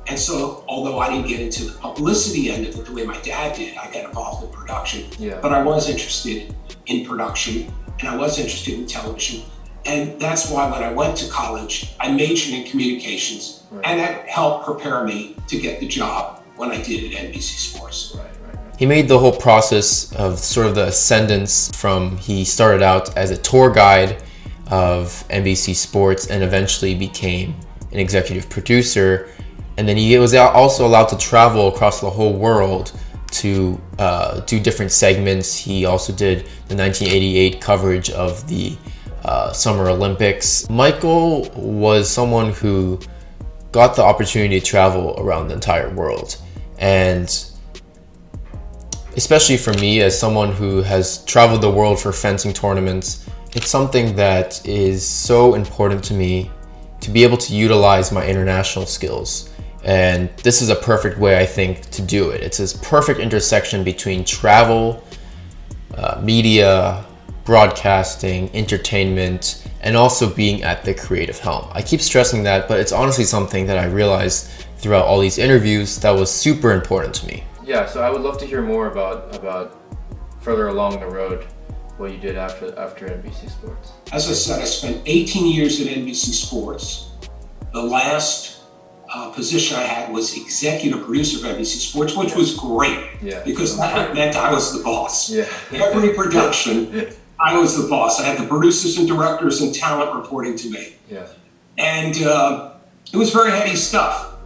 And so, although I didn't get into the publicity end of it the way my dad did, I got involved in production. But I was interested in production, and I was interested in television. And that's why when I went to college, I majored in communications, and that helped prepare me to get the job when I did at NBC Sports. He made the whole process of sort of the ascendance from, he started out as a tour guide of NBC Sports and eventually became an executive producer. And then he was also allowed to travel across the whole world to do different segments. He also did the 1988 coverage of the Summer Olympics. Michael was someone who got the opportunity to travel around the entire world. And especially for me, as someone who has traveled the world for fencing tournaments, it's something that is so important to me to be able to utilize my international skills. And this is a perfect way, I think, to do it. It's this perfect intersection between travel, media, broadcasting, entertainment, and also being at the creative helm. I keep stressing that, but it's honestly something that I realized throughout all these interviews that was super important to me. Yeah, so I would love to hear more about further along the road, what you did after NBC Sports. As I said, I spent 18 years at NBC Sports. The last position I had was executive producer of NBC Sports, which was great because that meant I was the boss. Every production, I was the boss. I had the producers and directors and talent reporting to me. And it was very heady stuff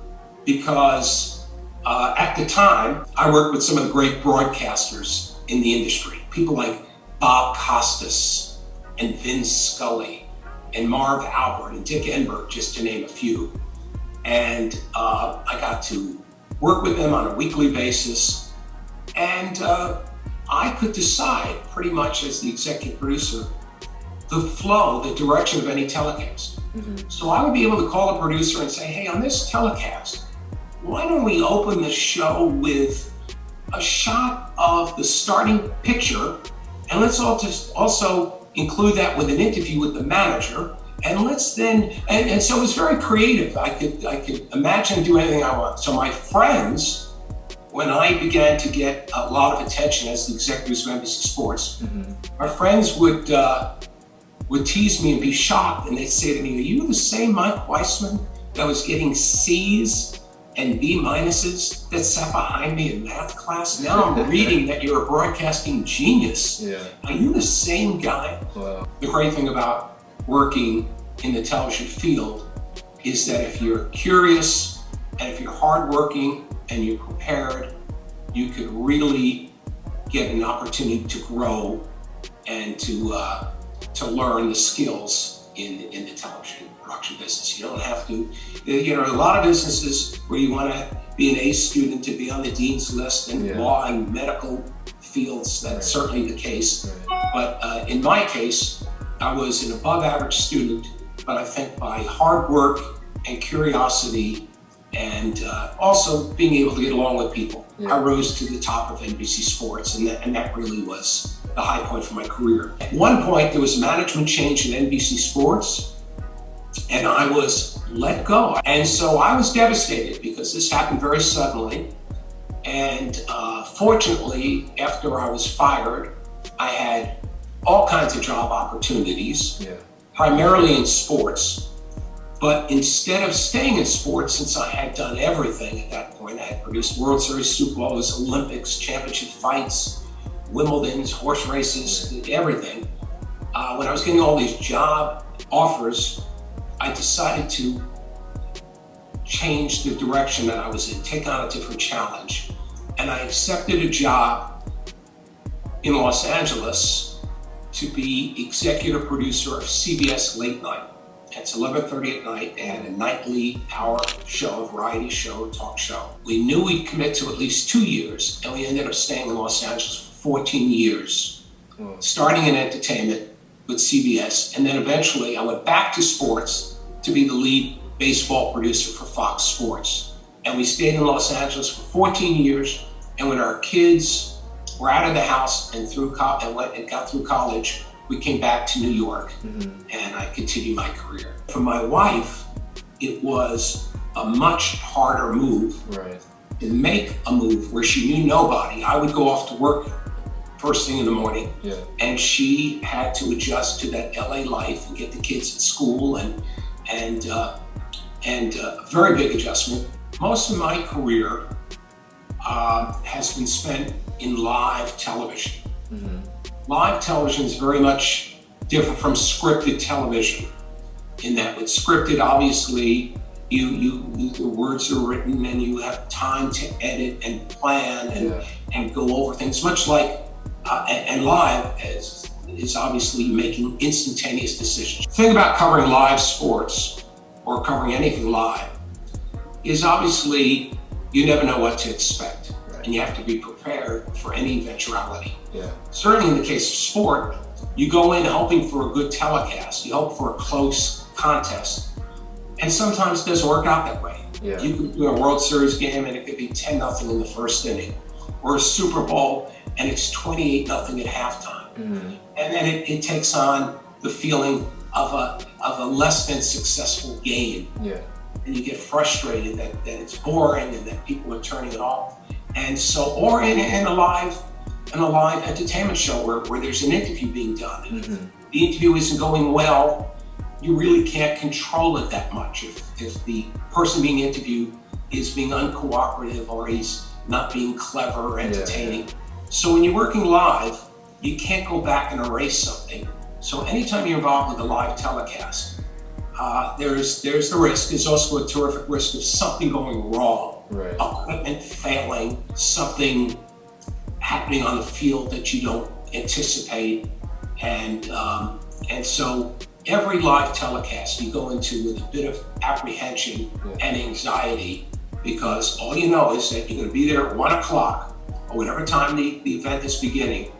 because at the time, I worked with some of the great broadcasters in the industry. People like Bob Costas and Vin Scully and Marv Albert and Dick Enberg, just to name a few. And I got to work with them on a weekly basis. And I could decide pretty much as the executive producer, the flow, the direction of any telecast. So I would be able to call a producer and say, hey, on this telecast, why don't we open the show with a shot of the starting picture, and let's also include that with an interview with the manager, and let's then, and so it was very creative. I could imagine doing anything I want. So my friends, when I began to get a lot of attention as the executives of NBC Sports, my friends would tease me and be shocked, and they'd say to me, are you the same Mike Weissman that was getting C's and B minuses that sat behind me in math class? Now I'm reading that you're a broadcasting genius. Are you the same guy? Wow. The great thing about working in the television field is that if you're curious and if you're hardworking and you're prepared, you could really get an opportunity to grow and to learn the skills in the television production business. You don't have to, a lot of businesses where you want to be an A student to be on the dean's list in law and medical fields, that's certainly the case. But in my case, I was an above average student, but I think by hard work and curiosity and also being able to get along with people, I rose to the top of NBC Sports, and that really was the high point for my career. At one point, there was a management change at NBC Sports, and I was let go. And so I was devastated because this happened very suddenly. And fortunately, after I was fired, I had all kinds of job opportunities, primarily in sports. But instead of staying in sports, since I had done everything at that point, I had produced World Series, Super Bowls, Olympics, championship fights, Wimbledon's, horse races, everything. When I was getting all these job offers, I decided to change the direction that I was in, take on a different challenge. And I accepted a job in Los Angeles to be executive producer of CBS Late Night. It's 11:30 at night. They had a nightly hour show, a variety show, a talk show. We knew we'd commit to at least 2 years, and we ended up staying in Los Angeles for 14 years, starting in entertainment with CBS, and then eventually I went back to sports to be the lead baseball producer for Fox Sports. And we stayed in Los Angeles for 14 years, and when our kids were out of the house and got through college, we came back to New York, and I continued my career. For my wife, it was a much harder move to make a move where she knew nobody. I would go off to work first thing in the morning, and she had to adjust to that LA life and get the kids at school, and a very big adjustment. Most of my career has been spent in live television. Live television is very much different from scripted television in that with scripted, obviously, the words are written and you have time to edit and plan and go over things, much like, and live is obviously making instantaneous decisions. The thing about covering live sports or covering anything live is obviously you never know what to expect, and you have to be prepared for any eventuality. Certainly in the case of sport, you go in hoping for a good telecast, you hope for a close contest, and sometimes it doesn't work out that way. You could do a World Series game and it could be 10-0 in the first inning, or a Super Bowl and it's 28-0 at halftime. And then it takes on the feeling of a less than successful game. And you get frustrated that it's boring and that people are turning it off. And so, or in a live entertainment show where there's an interview being done, and if the interview isn't going well, you really can't control it that much. If the person being interviewed is being uncooperative or he's not being clever or entertaining. So when you're working live, you can't go back and erase something. So anytime you're involved with a live telecast, there's the risk. There's also a terrific risk of something going wrong, equipment failing, something happening on the field that you don't anticipate, and so every live telecast you go into with a bit of apprehension and anxiety, because all you know is that you're going to be there at 1 o'clock or whatever time the event is beginning,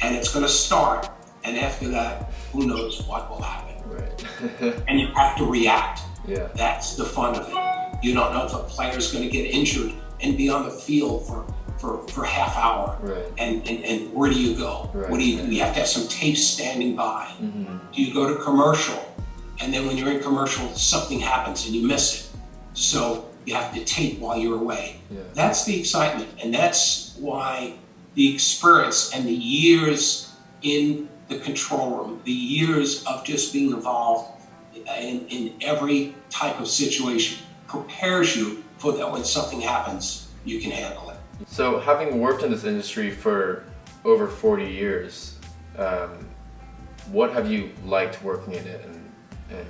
and it's going to start, and after that, who knows what will happen. And you have to react. That's the fun of it. You don't know if a player's going to get injured and be on the field for half hour. And where do you go? What do you do? You have to have some tape standing by. Do you go to commercial? And then when you're in commercial, something happens and you miss it. So you have to tape while you're away. That's the excitement. And that's why the experience and the years in the control room, the years of just being involved in every type of situation prepares you for that when something happens, you can handle it. So having worked in this industry for over 40 years, what have you liked working in it? And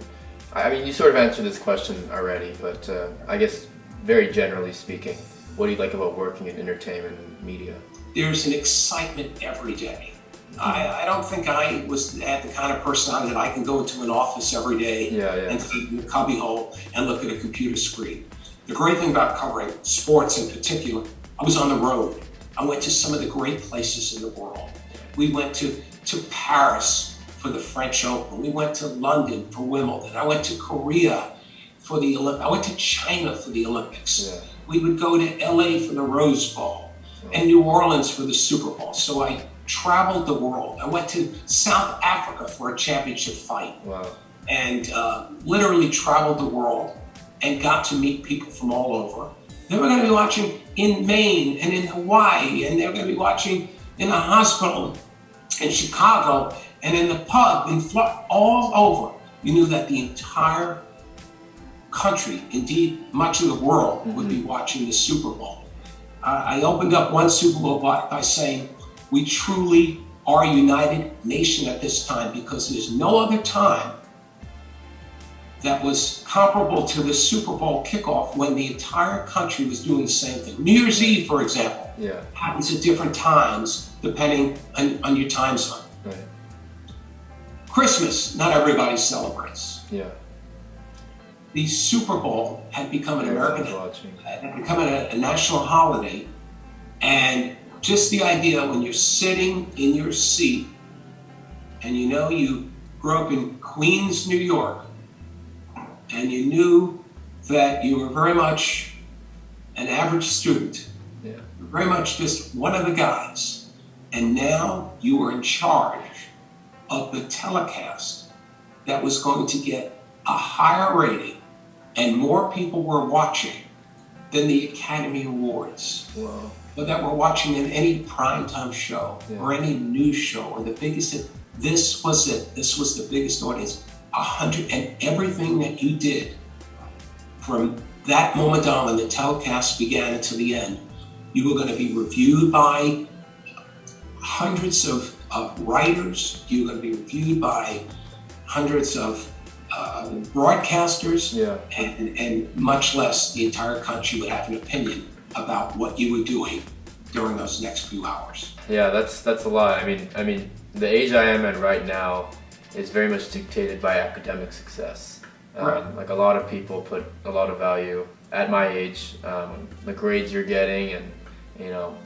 I mean, you sort of answered this question already, but I guess very generally speaking, what do you like about working in entertainment and media? There's an excitement every day. I don't think I was the kind of personality that I can go into an office every day and sit in the cubbyhole and look at a computer screen. The great thing about covering sports in particular, I was on the road. I went to some of the great places in the world. We went to Paris for the French Open. We went to London for Wimbledon. I went to Korea for the Olympics. I went to China for the Olympics. We would go to LA for the Rose Bowl and New Orleans for the Super Bowl. So I traveled the world. I went to South Africa for a championship fight. And literally traveled the world and got to meet people from all over. They were going to be watching in Maine and in Hawaii, and they were going to be watching in a hospital in Chicago and in the pub in Florida, all over. You knew that the entire country, indeed much of the world, would be watching the Super Bowl. I opened up one Super Bowl by saying, we truly are a united nation at this time, because there's no other time that was comparable to the Super Bowl kickoff when the entire country was doing the same thing. New Year's Eve, for example, happens at different times depending on your time zone. Christmas, not everybody celebrates. The Super Bowl had become an American, had become a national holiday, and just the idea when you're sitting in your seat and you know you grew up in Queens, New York, and you knew that you were very much an average student, very much just one of the guys, and now you were in charge of the telecast that was going to get a higher rating and more people were watching than the Academy Awards. Wow. But that were watching in any primetime show or any news show or the biggest. This was it. This was the biggest audience. 100, and everything that you did from that moment on when the telecast began until the end, you were going to be reviewed by hundreds of writers. You were going to be reviewed by hundreds of broadcasters, and much less the entire country would have an opinion about what you were doing during those next few hours. Yeah, that's a lot. I mean, the age I am at right now is very much dictated by academic success. Like a lot of people put a lot of value at my age, the grades you're getting, and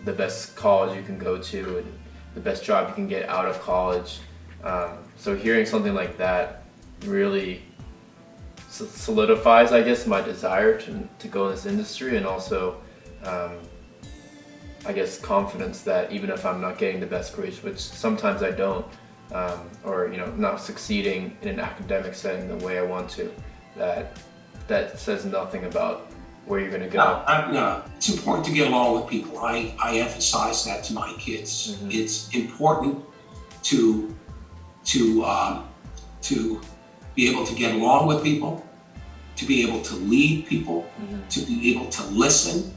the best college you can go to, and the best job you can get out of college. So hearing something like that really solidifies, I guess, my desire to go in this industry, and also I guess confidence that even if I'm not getting the best grades, which sometimes I don't, or not succeeding in an academic setting the way I want to, that says nothing about where you're going to go. No, it's important to get along with people. I emphasize that to my kids. Mm-hmm. It's important to be able to get along with people, to be able to lead people, to be able to listen,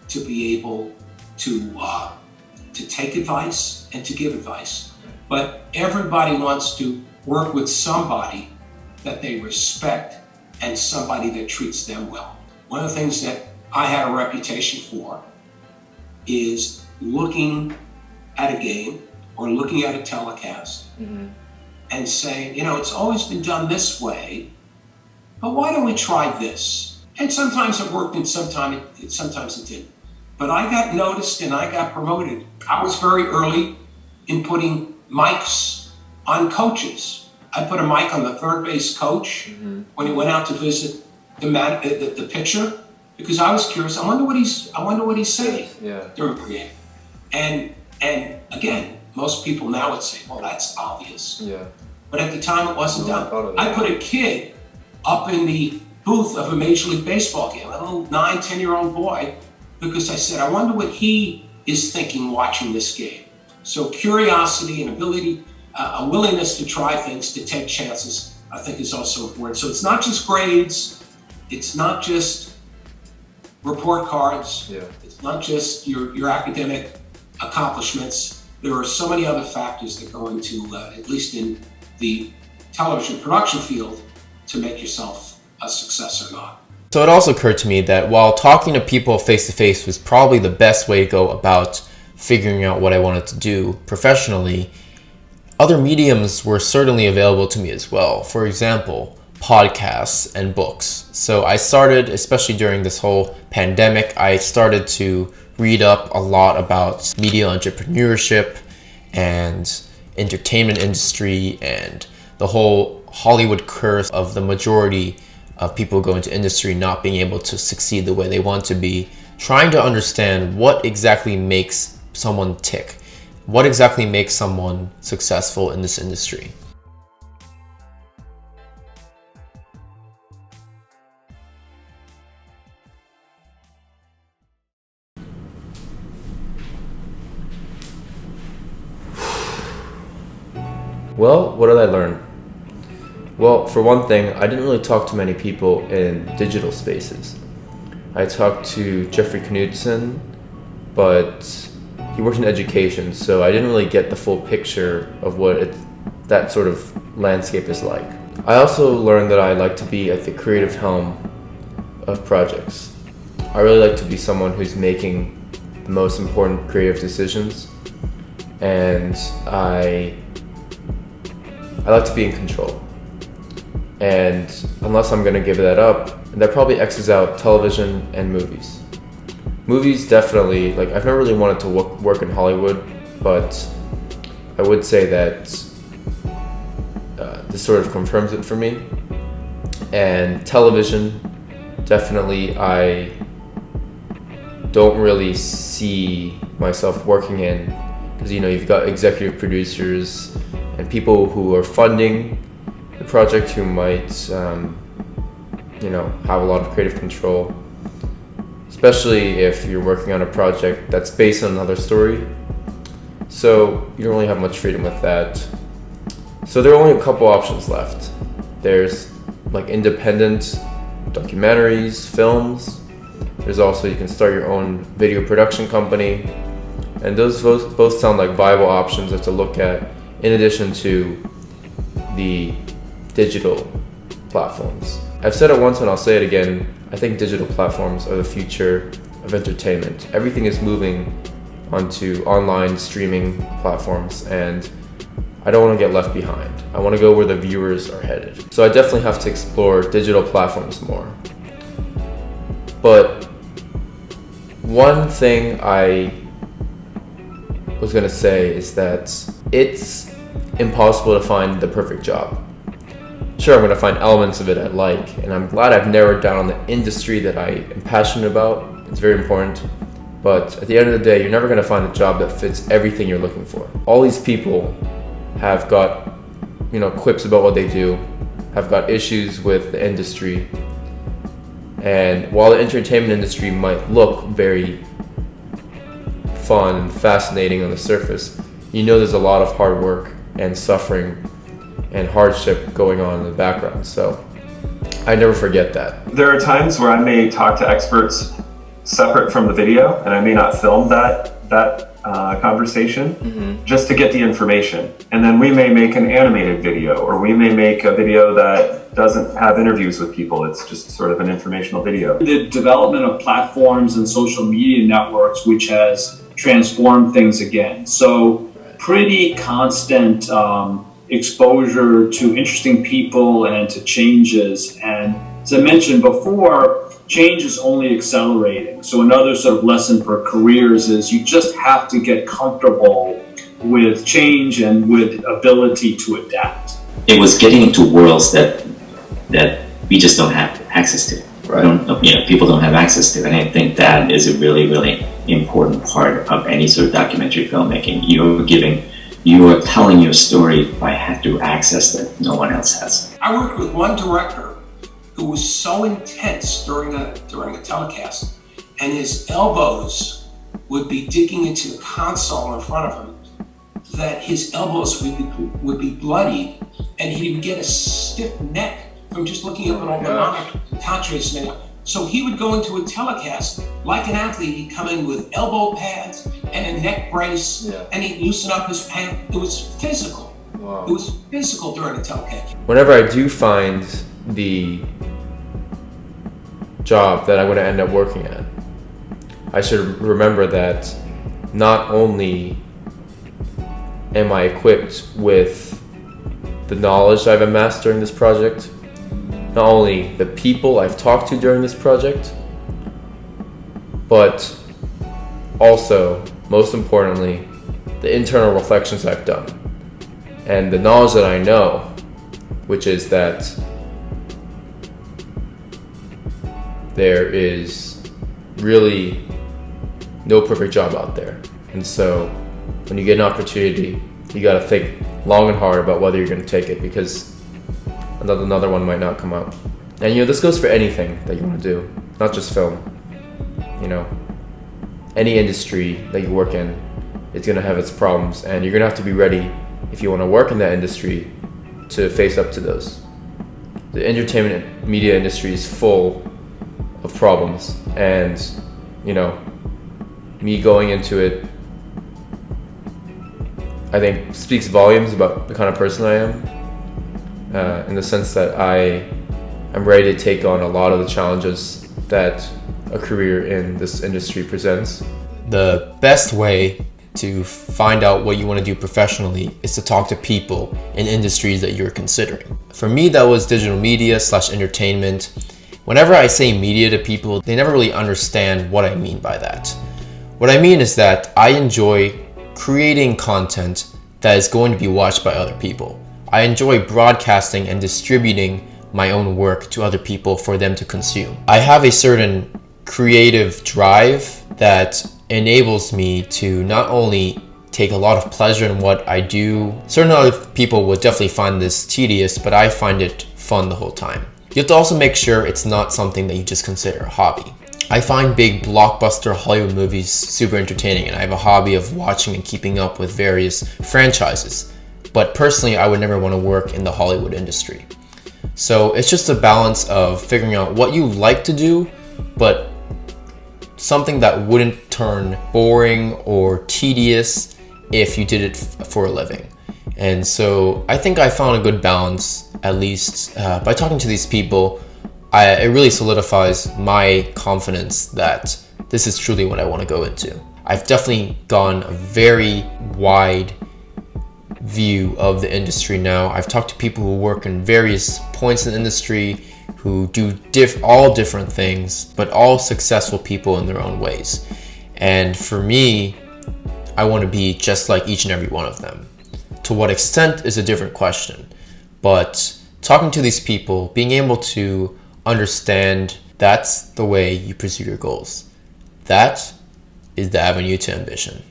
to be able to take advice and to give advice. But everybody wants to work with somebody that they respect and somebody that treats them well. One of the things that I had a reputation for is looking at a game or looking at a telecast and saying, it's always been done this way, but why don't we try this? And sometimes it worked and sometimes it didn't. But I got noticed and I got promoted. I was very early in putting mics on coaches. I put a mic on the third base coach when he went out to visit the pitcher, because I was curious. I wonder what he's saying during the game. And again, most people now would say, well, that's obvious. Yeah. But at the time it wasn't done. I put a kid up in the booth of a Major League Baseball game, a little 9, 10-year-old boy, because I said, I wonder what he is thinking watching this game. So curiosity and ability, a willingness to try things, to take chances, I think is also important. So it's not just grades, it's not just report cards, it's not just your academic accomplishments. There are so many other factors that go into, at least in the television production field, to make yourself a success or not. So it also occurred to me that while talking to people face-to-face was probably the best way to go about figuring out what I wanted to do professionally, other mediums were certainly available to me as well. For example, podcasts and books. So I started, especially during this whole pandemic, I started to read up a lot about media entrepreneurship and entertainment industry and the whole Hollywood curse of the majority of people who go into industry not being able to succeed the way they want to be, trying to understand what exactly makes someone tick, what exactly makes someone successful in this industry. Well, what did I learn? Well, for one thing, I didn't really talk to many people in digital spaces. I talked to Jeffrey Knudsen, but he worked in education, so I didn't really get the full picture of what that sort of landscape is like. I also learned that I like to be at the creative helm of projects. I really like to be someone who's making the most important creative decisions, and I like to be in control. And unless I'm going to give that up, that probably X's out television and movies. Movies definitely, I've never really wanted to work in Hollywood, but I would say that this sort of confirms it for me. And television, definitely I don't really see myself working in, because you've got executive producers and people who are funding the project who might have a lot of creative control, especially if you're working on a project that's based on another story. So you don't really have much freedom with that. So there are only a couple options left. There's like independent documentaries, films. There's also, you can start your own video production company. And those both sound like viable options to look at, in addition to the digital platforms. I've said it once and I'll say it again. I think digital platforms are the future of entertainment. Everything is moving onto online streaming platforms, and I don't want to get left behind. I want to go where the viewers are headed. So I definitely have to explore digital platforms more. But one thing I was going to say is that it's impossible to find the perfect job. Sure, I'm going to find elements of it I like, and I'm glad I've narrowed down on the industry that I am passionate about. It's very important. But at the end of the day, you're never going to find a job that fits everything you're looking for. All these people have got, quips about what they do, have got issues with the industry. And while the entertainment industry might look very fun and fascinating on the surface, there's a lot of hard work and suffering and hardship going on in the background. So I never forget that. There are times where I may talk to experts separate from the video, and I may not film that conversation just to get the information. And then we may make an animated video, or we may make a video that doesn't have interviews with people. It's just sort of an informational video. The development of platforms and social media networks, which has transformed things again. So pretty constant exposure to interesting people and to changes. And as I mentioned before, change is only accelerating. So another sort of lesson for careers is you just have to get comfortable with change and with ability to adapt. It was getting into worlds that we just don't have access to. Right. People don't have access to, and I think that is a really, really important part of any sort of documentary filmmaking. You are telling your story through access that no one else has. I worked with one director who was so intense during the telecast, and his elbows would be digging into the console in front of him, that his elbows would be bloody, and he would get a stiff neck from just looking up at all the monitor contrast now. So he would go into a telecast like an athlete. He'd come in with elbow pads and a neck brace, and he'd loosen up his pants. It was physical. Wow. It was physical during the telecast. Whenever I do find the job that I'm going to end up working at, I should remember that not only am I equipped with the knowledge I've amassed during this project, not only the people I've talked to during this project, but also, most importantly, the internal reflections I've done and the knowledge that I know, which is that there is really no perfect job out there. And so when you get an opportunity, you got to think long and hard about whether you're going to take it, because another one might not come out. And this goes for anything that you want to do, not just film. Any industry that you work in is going to have its problems, and you're going to have to be ready, if you want to work in that industry, to face up to those. The entertainment media industry is full of problems, and me going into it, I think, speaks volumes about the kind of person I am, in the sense that I am ready to take on a lot of the challenges that a career in this industry presents. The best way to find out what you want to do professionally is to talk to people in industries that you're considering. For me, that was digital media / entertainment. Whenever I say media to people, they never really understand what I mean by that. What I mean is that I enjoy creating content that is going to be watched by other people. I enjoy broadcasting and distributing my own work to other people for them to consume. I have a certain creative drive that enables me to not only take a lot of pleasure in what I do. Certain other people would definitely find this tedious, but I find it fun the whole time. You have to also make sure it's not something that you just consider a hobby. I find big blockbuster Hollywood movies super entertaining, and I have a hobby of watching and keeping up with various franchises. But personally, I would never want to work in the Hollywood industry. So it's just a balance of figuring out what you like to do, but something that wouldn't turn boring or tedious if you did it for a living. And so I think I found a good balance, at least by talking to these people. It really solidifies my confidence that this is truly what I want to go into. I've definitely gone a very wide view of the industry now. I've talked to people who work in various points in the industry, who do all different things, but all successful people in their own ways. And for me, I want to be just like each and every one of them. To what extent is a different question, but talking to these people, being able to understand that's the way you pursue your goals. That is the avenue to ambition.